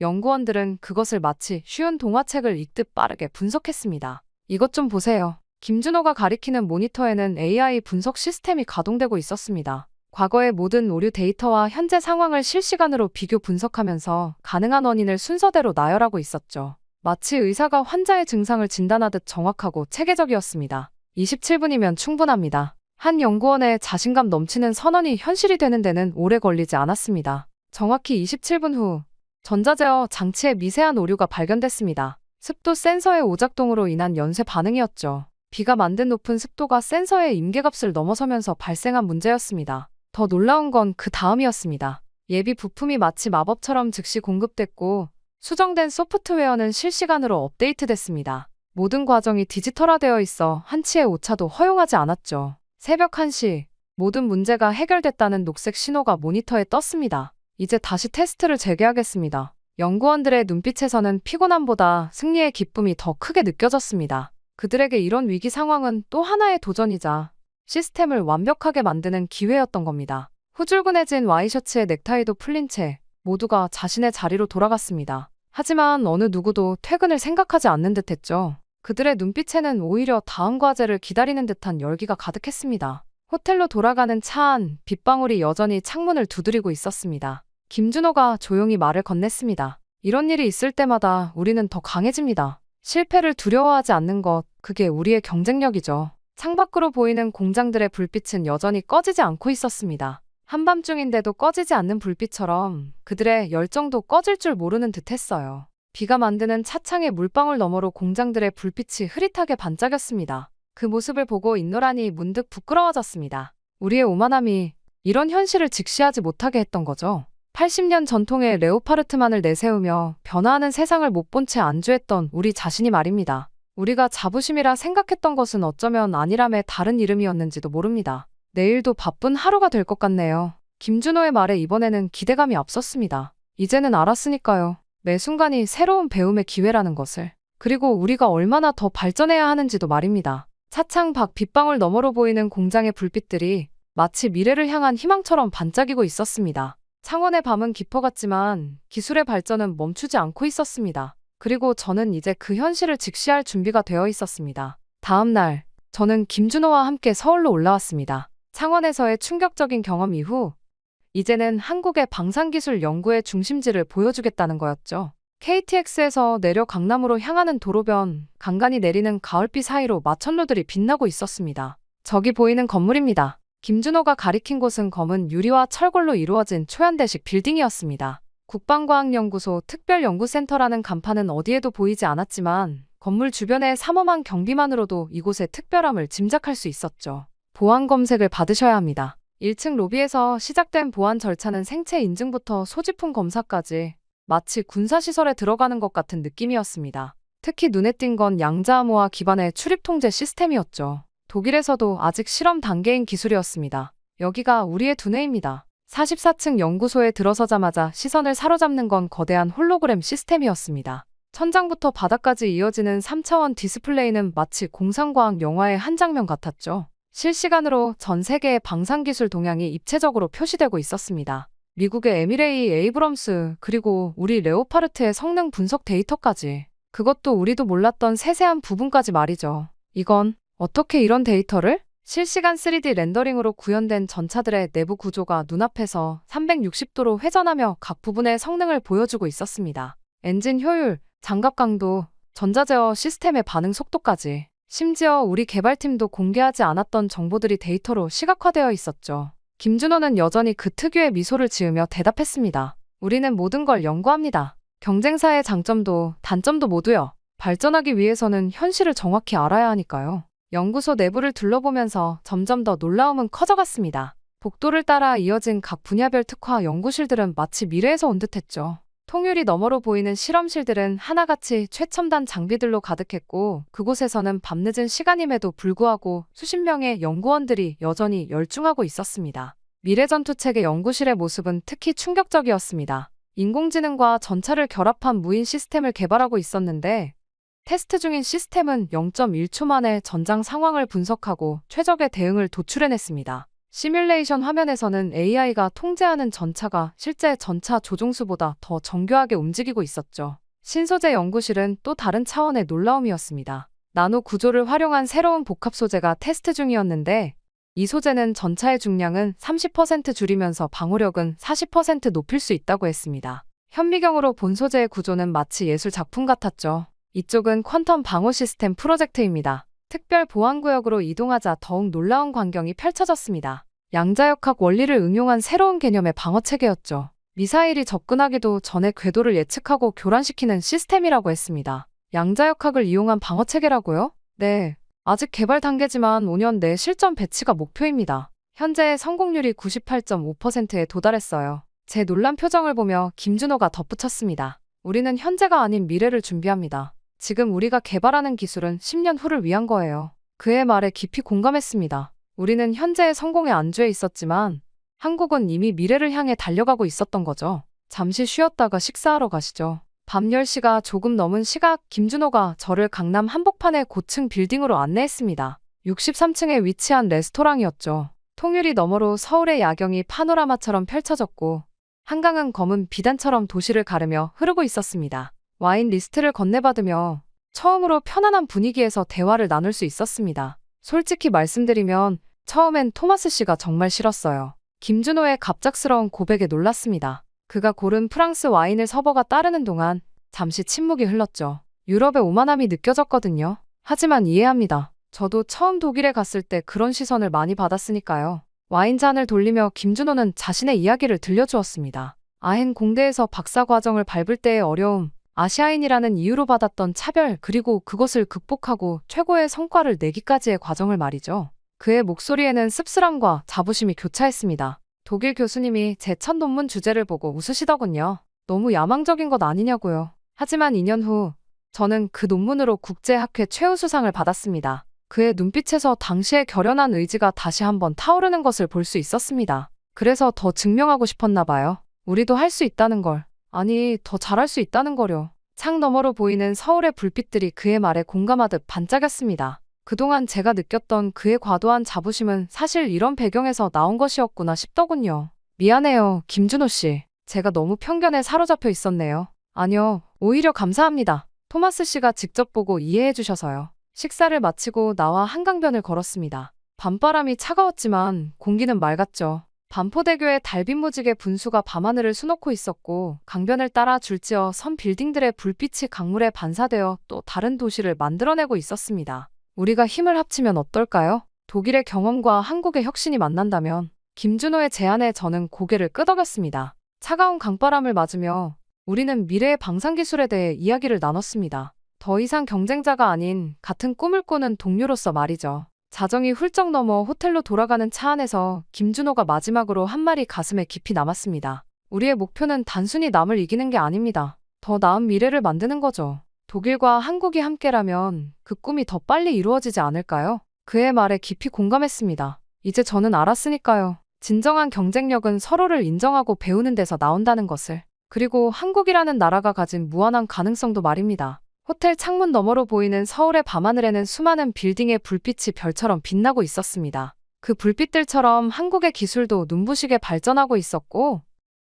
연구원들은 그것을 마치 쉬운 동화책을 읽듯 빠르게 분석했습니다. 이것 좀 보세요. 김준호가 가리키는 모니터에는 AI 분석 시스템이 가동되고 있었습니다. 과거의 모든 오류 데이터와 현재 상황을 실시간으로 비교 분석하면서 가능한 원인을 순서대로 나열하고 있었죠. 마치 의사가 환자의 증상을 진단하듯 정확하고 체계적이었습니다. 27분이면 충분합니다. 한 연구원의 자신감 넘치는 선언이 현실이 되는 데는 오래 걸리지 않았습니다. 정확히 27분 후 전자제어 장치에 미세한 오류가 발견됐습니다. 습도 센서의 오작동으로 인한 연쇄 반응이었죠. 비가 만든 높은 습도가 센서의 임계값을 넘어서면서 발생한 문제였습니다. 더 놀라운 건 그 다음이었습니다. 예비 부품이 마치 마법처럼 즉시 공급됐고 수정된 소프트웨어는 실시간으로 업데이트됐습니다. 모든 과정이 디지털화되어 있어 한치의 오차도 허용하지 않았죠. 새벽 1시, 모든 문제가 해결됐다는 녹색 신호가 모니터에 떴습니다. 이제 다시 테스트를 재개하겠습니다. 연구원들의 눈빛에서는 피곤함보다 승리의 기쁨이 더 크게 느껴졌습니다. 그들에게 이런 위기 상황은 또 하나의 도전이자 시스템을 완벽하게 만드는 기회였던 겁니다. 후줄근해진 와이셔츠에 넥타이도 풀린 채 모두가 자신의 자리로 돌아갔습니다. 하지만 어느 누구도 퇴근을 생각하지 않는 듯했죠. 그들의 눈빛에는 오히려 다음 과제를 기다리는 듯한 열기가 가득했습니다. 호텔로 돌아가는 차 안 빗방울이 여전히 창문을 두드리고 있었습니다. 김준호가 조용히 말을 건넸습니다. 이런 일이 있을 때마다 우리는 더 강해집니다. 실패를 두려워하지 않는 것, 그게 우리의 경쟁력이죠. 창밖으로 보이는 공장들의 불빛은 여전히 꺼지지 않고 있었습니다. 한밤중인데도 꺼지지 않는 불빛처럼 그들의 열정도 꺼질 줄 모르는 듯했어요. 비가 만드는 차창의 물방울 너머로 공장들의 불빛이 흐릿하게 반짝였습니다. 그 모습을 보고 인노란이 문득 부끄러워졌습니다. 우리의 오만함이 이런 현실을 직시하지 못하게 했던 거죠. 80년 전통의 레오파르트만을 내세우며 변화하는 세상을 못 본 채 안주했던 우리 자신이 말입니다. 우리가 자부심이라 생각했던 것은 어쩌면 아니람의 다른 이름이었는지도 모릅니다. 내일도 바쁜 하루가 될 것 같네요. 김준호의 말에 이번에는 기대감이 앞섰습니다. 이제는 알았으니까요. 매 순간이 새로운 배움의 기회라는 것을. 그리고 우리가 얼마나 더 발전해야 하는지도 말입니다. 차창 밖 빗방울 너머로 보이는 공장의 불빛들이 마치 미래를 향한 희망처럼 반짝이고 있었습니다. 창원의 밤은 깊어갔지만 기술의 발전은 멈추지 않고 있었습니다. 그리고 저는 이제 그 현실을 직시할 준비가 되어 있었습니다. 다음 날, 저는 김준호와 함께 서울로 올라왔습니다. 창원에서의 충격적인 경험 이후 이제는 한국의 방산기술 연구의 중심지를 보여주겠다는 거였죠. KTX에서 내려 강남으로 향하는 도로변, 간간히 내리는 가을비 사이로 마천루들이 빛나고 있었습니다. 저기 보이는 건물입니다. 김준호가 가리킨 곳은 검은 유리와 철골로 이루어진 초현대식 빌딩이었습니다. 국방과학연구소 특별연구센터라는 간판은 어디에도 보이지 않았지만 건물 주변의 삼엄한 경비만으로도 이곳의 특별함을 짐작할 수 있었죠. 보안 검색을 받으셔야 합니다. 1층 로비에서 시작된 보안 절차는 생체 인증부터 소지품 검사까지 마치 군사시설에 들어가는 것 같은 느낌이었습니다. 특히 눈에 띈 건 양자암호화 기반의 출입 통제 시스템이었죠. 독일에서도 아직 실험 단계인 기술이었습니다. 여기가 우리의 두뇌입니다. 44층 연구소에 들어서자마자 시선을 사로잡는 건 거대한 홀로그램 시스템이었습니다. 천장부터 바닥까지 이어지는 3차원 디스플레이는 마치 공상과학 영화의 한 장면 같았죠. 실시간으로 전 세계의 방산기술 동향이 입체적으로 표시되고 있었습니다. 미국의 에미레이 에이브럼스, 그리고 우리 레오파르트의 성능 분석 데이터까지. 그것도 우리도 몰랐던 세세한 부분까지 말이죠. 이건 어떻게 이런 데이터를? 실시간 3D 렌더링으로 구현된 전차들의 내부 구조가 눈앞에서 360도로 회전하며 각 부분의 성능을 보여주고 있었습니다. 엔진 효율, 장갑 강도, 전자제어 시스템의 반응 속도까지. 심지어 우리 개발팀도 공개하지 않았던 정보들이 데이터로 시각화되어 있었죠. 김준호는 여전히 그 특유의 미소를 지으며 대답했습니다. 우리는 모든 걸 연구합니다. 경쟁사의 장점도 단점도 모두요. 발전하기 위해서는 현실을 정확히 알아야 하니까요. 연구소 내부를 둘러보면서 점점 더 놀라움은 커져갔습니다. 복도를 따라 이어진 각 분야별 특화 연구실들은 마치 미래에서 온 듯했죠. 통유리 너머로 보이는 실험실들은 하나같이 최첨단 장비들로 가득했고 그곳에서는 밤늦은 시간임에도 불구하고 수십 명의 연구원들이 여전히 열중하고 있었습니다. 미래전투체계 연구실의 모습은 특히 충격적이었습니다. 인공지능과 전차를 결합한 무인 시스템을 개발하고 있었는데 테스트 중인 시스템은 0.1초 만에 전장 상황을 분석하고 최적의 대응을 도출해냈습니다. 시뮬레이션 화면에서는 AI가 통제하는 전차가 실제 전차 조종수보다 더 정교하게 움직이고 있었죠. 신소재 연구실은 또 다른 차원의 놀라움이었습니다. 나노 구조를 활용한 새로운 복합 소재가 테스트 중이었는데 이 소재는 전차의 중량은 30% 줄이면서 방호력은 40% 높일 수 있다고 했습니다. 현미경으로 본 소재의 구조는 마치 예술 작품 같았죠. 이쪽은 퀀텀 방호 시스템 프로젝트입니다. 특별 보안구역으로 이동하자 더욱 놀라운 광경이 펼쳐졌습니다. 양자역학 원리를 응용한 새로운 개념의 방어체계였죠. 미사일이 접근하기도 전에 궤도를 예측하고 교란시키는 시스템이라고 했습니다. 양자역학을 이용한 방어체계라고요? 네. 아직 개발 단계지만 5년 내 실전 배치가 목표입니다. 현재 성공률이 98.5%에 도달했어요. 제 놀란 표정을 보며 김준호가 덧붙였습니다. 우리는 현재가 아닌 미래를 준비합니다. 지금 우리가 개발하는 기술은 10년 후를 위한 거예요. 그의 말에 깊이 공감했습니다. 우리는 현재의 성공에 안주해 있었지만 한국은 이미 미래를 향해 달려가고 있었던 거죠. 잠시 쉬었다가 식사하러 가시죠. 밤 10시가 조금 넘은 시각 김준호가 저를 강남 한복판의 고층 빌딩으로 안내했습니다. 63층에 위치한 레스토랑이었죠. 통유리 너머로 서울의 야경이 파노라마처럼 펼쳐졌고 한강은 검은 비단처럼 도시를 가르며 흐르고 있었습니다. 와인 리스트를 건네받으며 처음으로 편안한 분위기에서 대화를 나눌 수 있었습니다. 솔직히 말씀드리면 처음엔 토마스 씨가 정말 싫었어요. 김준호의 갑작스러운 고백에 놀랐습니다. 그가 고른 프랑스 와인을 서버가 따르는 동안 잠시 침묵이 흘렀죠. 유럽의 오만함이 느껴졌거든요. 하지만 이해합니다. 저도 처음 독일에 갔을 때 그런 시선을 많이 받았으니까요. 와인잔을 돌리며 김준호는 자신의 이야기를 들려주었습니다. 아헨 공대에서 박사 과정을 밟을 때의 어려움, 아시아인이라는 이유로 받았던 차별, 그리고 그것을 극복하고 최고의 성과를 내기까지의 과정을 말이죠. 그의 목소리에는 씁쓸함과 자부심이 교차했습니다. 독일 교수님이 제 첫 논문 주제를 보고 웃으시더군요. 너무 야망적인 것 아니냐고요. 하지만 2년 후 저는 그 논문으로 국제학회 최우수상을 받았습니다. 그의 눈빛에서 당시의 결연한 의지가 다시 한번 타오르는 것을 볼 수 있었습니다. 그래서 더 증명하고 싶었나 봐요. 우리도 할 수 있다는 걸. 아니, 더 잘할 수 있다는 거려. 창 너머로 보이는 서울의 불빛들이 그의 말에 공감하듯 반짝였습니다. 그동안 제가 느꼈던 그의 과도한 자부심은 사실 이런 배경에서 나온 것이었구나 싶더군요. 미안해요, 김준호 씨. 제가 너무 편견에 사로잡혀 있었네요. 아니요, 오히려 감사합니다. 토마스 씨가 직접 보고 이해해 주셔서요. 식사를 마치고 나와 한강변을 걸었습니다. 밤바람이 차가웠지만 공기는 맑았죠. 반포대교의 달빛 무지개 분수가 밤하늘을 수놓고 있었고 강변을 따라 줄지어 선 빌딩들의 불빛이 강물에 반사되어 또 다른 도시를 만들어내고 있었습니다. 우리가 힘을 합치면 어떨까요? 독일의 경험과 한국의 혁신이 만난다면. 김준호의 제안에 저는 고개를 끄덕였습니다. 차가운 강바람을 맞으며 우리는 미래의 방산기술에 대해 이야기를 나눴습니다. 더 이상 경쟁자가 아닌 같은 꿈을 꾸는 동료로서 말이죠. 자정이 훌쩍 넘어 호텔로 돌아가는 차 안에서 김준호가 마지막으로 한 말이 가슴에 깊이 남았습니다. 우리의 목표는 단순히 남을 이기는 게 아닙니다. 더 나은 미래를 만드는 거죠. 독일과 한국이 함께라면 그 꿈이 더 빨리 이루어지지 않을까요? 그의 말에 깊이 공감했습니다. 이제 저는 알았으니까요. 진정한 경쟁력은 서로를 인정하고 배우는 데서 나온다는 것을. 그리고 한국이라는 나라가 가진 무한한 가능성도 말입니다. 호텔 창문 너머로 보이는 서울의 밤하늘에는 수많은 빌딩의 불빛이 별처럼 빛나고 있었습니다. 그 불빛들처럼 한국의 기술도 눈부시게 발전하고 있었고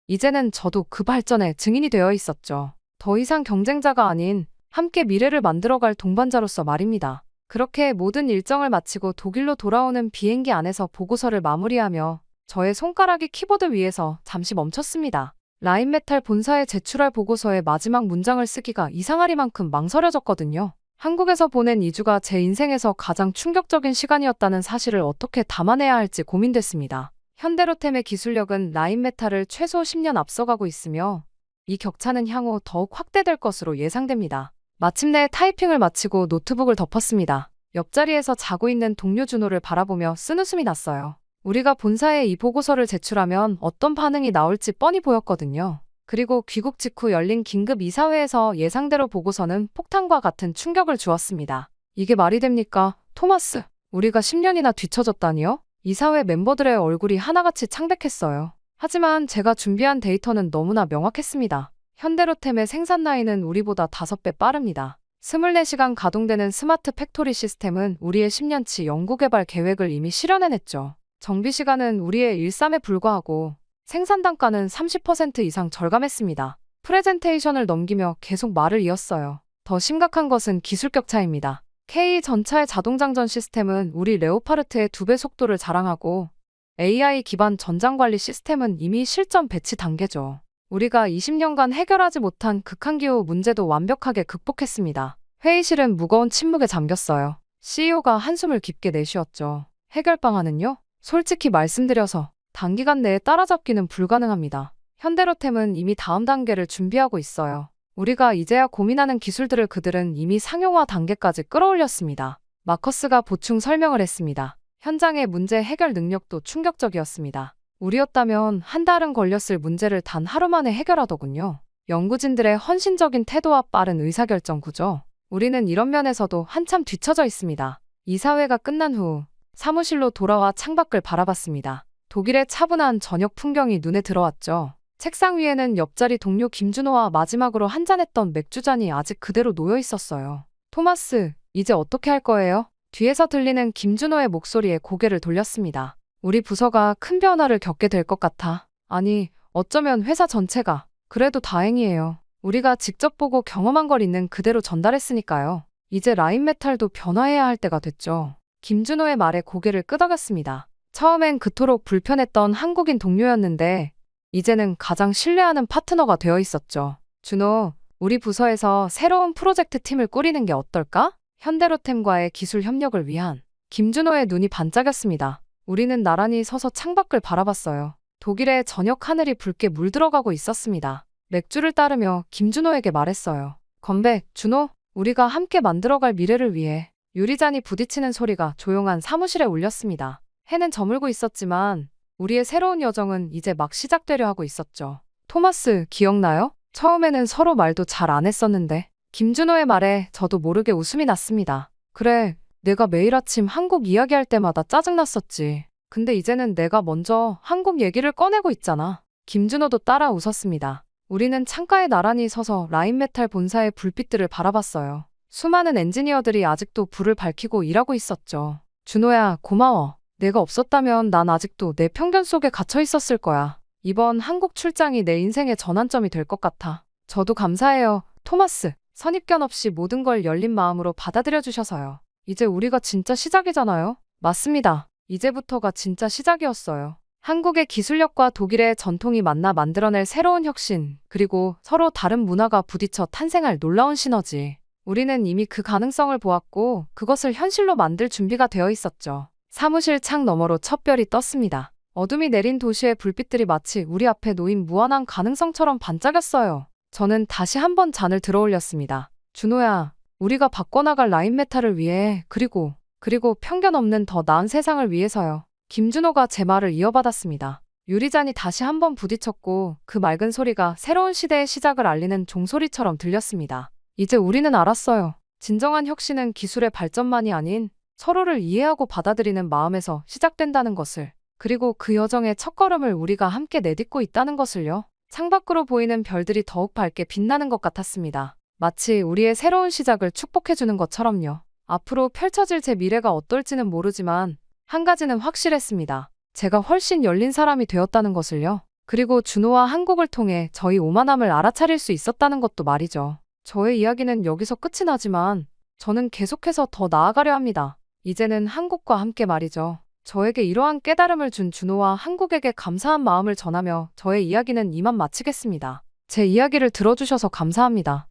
이제는 저도 그 발전에 증인이 되어 있었죠. 더 이상 경쟁자가 아닌 함께 미래를 만들어갈 동반자로서 말입니다. 그렇게 모든 일정을 마치고 독일로 돌아오는 비행기 안에서 보고서를 마무리하며 저의 손가락이 키보드 위에서 잠시 멈췄습니다. 라인메탈 본사에 제출할 보고서의 마지막 문장을 쓰기가 이상하리만큼 망설여졌거든요. 한국에서 보낸 2주가 제 인생에서 가장 충격적인 시간이었다는 사실을 어떻게 담아내야 할지 고민됐습니다. 현대로템의 기술력은 라인메탈을 최소 10년 앞서가고 있으며 이 격차는 향후 더욱 확대될 것으로 예상됩니다. 마침내 타이핑을 마치고 노트북을 덮었습니다. 옆자리에서 자고 있는 동료 준호를 바라보며 쓴웃음이 났어요. 우리가 본사에 이 보고서를 제출하면 어떤 반응이 나올지 뻔히 보였거든요. 그리고 귀국 직후 열린 긴급 이사회에서 예상대로 보고서는 폭탄과 같은 충격을 주었습니다. 이게 말이 됩니까? 토마스, 우리가 10년이나 뒤처졌다니요? 이사회 멤버들의 얼굴이 하나같이 창백했어요. 하지만 제가 준비한 데이터는 너무나 명확했습니다. 현대로템의 생산 라인은 우리보다 5배 빠릅니다. 24시간 가동되는 스마트 팩토리 시스템은 우리의 10년치 연구개발 계획을 이미 실현해냈죠. 정비 시간은 우리의 일삼에 불과하고 생산 단가는 30% 이상 절감했습니다. 프레젠테이션을 넘기며 계속 말을 이었어요. 더 심각한 것은 기술 격차입니다. K 전차의 자동장전 시스템은 우리 레오파르트의 2배 속도를 자랑하고 AI 기반 전장관리 시스템은 이미 실전 배치 단계죠. 우리가 20년간 해결하지 못한 극한기후 문제도 완벽하게 극복했습니다. 회의실은 무거운 침묵에 잠겼어요. CEO가 한숨을 깊게 내쉬었죠. 해결 방안은요? 솔직히 말씀드려서 단기간 내에 따라잡기는 불가능합니다. 현대로템은 이미 다음 단계를 준비하고 있어요. 우리가 이제야 고민하는 기술들을 그들은 이미 상용화 단계까지 끌어올렸습니다. 마커스가 보충 설명을 했습니다. 현장의 문제 해결 능력도 충격적이었습니다. 우리였다면 한 달은 걸렸을 문제를 단 하루 만에 해결하더군요. 연구진들의 헌신적인 태도와 빠른 의사결정 구조. 우리는 이런 면에서도 한참 뒤처져 있습니다. 이사회가 끝난 후 사무실로 돌아와 창밖을 바라봤습니다. 독일의 차분한 저녁 풍경이 눈에 들어왔죠. 책상 위에는 옆자리 동료 김준호와 마지막으로 한잔했던 맥주잔이 아직 그대로 놓여 있었어요. 토마스, 이제 어떻게 할 거예요? 뒤에서 들리는 김준호의 목소리에 고개를 돌렸습니다. 우리 부서가 큰 변화를 겪게 될 것 같아. 아니, 어쩌면 회사 전체가. 그래도 다행이에요. 우리가 직접 보고 경험한 걸 있는 그대로 전달했으니까요. 이제 라인메탈도 변화해야 할 때가 됐죠. 김준호의 말에 고개를 끄덕였습니다. 처음엔 그토록 불편했던 한국인 동료였는데 이제는 가장 신뢰하는 파트너가 되어 있었죠. 준호, 우리 부서에서 새로운 프로젝트 팀을 꾸리는 게 어떨까? 현대로템과의 기술 협력을 위한. 김준호의 눈이 반짝였습니다. 우리는 나란히 서서 창밖을 바라봤어요. 독일의 저녁 하늘이 붉게 물들어가고 있었습니다. 맥주를 따르며 김준호에게 말했어요. 건배, 준호, 우리가 함께 만들어갈 미래를 위해. 유리잔이 부딪히는 소리가 조용한 사무실에 울렸습니다. 해는 저물고 있었지만 우리의 새로운 여정은 이제 막 시작되려 하고 있었죠. 토마스, 기억나요? 처음에는 서로 말도 잘 안 했었는데. 김준호의 말에 저도 모르게 웃음이 났습니다. 그래, 내가 매일 아침 한국 이야기할 때마다 짜증났었지. 근데 이제는 내가 먼저 한국 얘기를 꺼내고 있잖아. 김준호도 따라 웃었습니다. 우리는 창가에 나란히 서서 라인메탈 본사의 불빛들을 바라봤어요. 수많은 엔지니어들이 아직도 불을 밝히고 일하고 있었죠. 준호야, 고마워. 내가 없었다면 난 아직도 내 편견 속에 갇혀 있었을 거야. 이번 한국 출장이 내 인생의 전환점이 될 것 같아. 저도 감사해요, 토마스. 선입견 없이 모든 걸 열린 마음으로 받아들여 주셔서요. 이제 우리가 진짜 시작이잖아요. 맞습니다. 이제부터가 진짜 시작이었어요. 한국의 기술력과 독일의 전통이 만나 만들어낼 새로운 혁신, 그리고 서로 다른 문화가 부딪혀 탄생할 놀라운 시너지. 우리는 이미 그 가능성을 보았고 그것을 현실로 만들 준비가 되어 있었죠. 사무실 창 너머로 첫 별이 떴습니다. 어둠이 내린 도시의 불빛들이 마치 우리 앞에 놓인 무한한 가능성처럼 반짝였어요. 저는 다시 한번 잔을 들어올렸습니다. 준호야, 우리가 바꿔나갈 라인메탈을 위해, 그리고 편견 없는 더 나은 세상을 위해서요. 김준호가 제 말을 이어받았습니다. 유리잔이 다시 한번 부딪혔고 그 맑은 소리가 새로운 시대의 시작을 알리는 종소리처럼 들렸습니다. 이제 우리는 알았어요. 진정한 혁신은 기술의 발전만이 아닌 서로를 이해하고 받아들이는 마음에서 시작된다는 것을. 그리고 그 여정의 첫걸음을 우리가 함께 내딛고 있다는 것을요. 창밖으로 보이는 별들이 더욱 밝게 빛나는 것 같았습니다. 마치 우리의 새로운 시작을 축복해주는 것처럼요. 앞으로 펼쳐질 제 미래가 어떨지는 모르지만 한 가지는 확실했습니다. 제가 훨씬 열린 사람이 되었다는 것을요. 그리고 준호와 한국을 통해 저희 오만함을 알아차릴 수 있었다는 것도 말이죠. 저의 이야기는 여기서 끝이 나지만 저는 계속해서 더 나아가려 합니다. 이제는 한국과 함께 말이죠. 저에게 이러한 깨달음을 준 준호와 한국에게 감사한 마음을 전하며 저의 이야기는 이만 마치겠습니다. 제 이야기를 들어주셔서 감사합니다.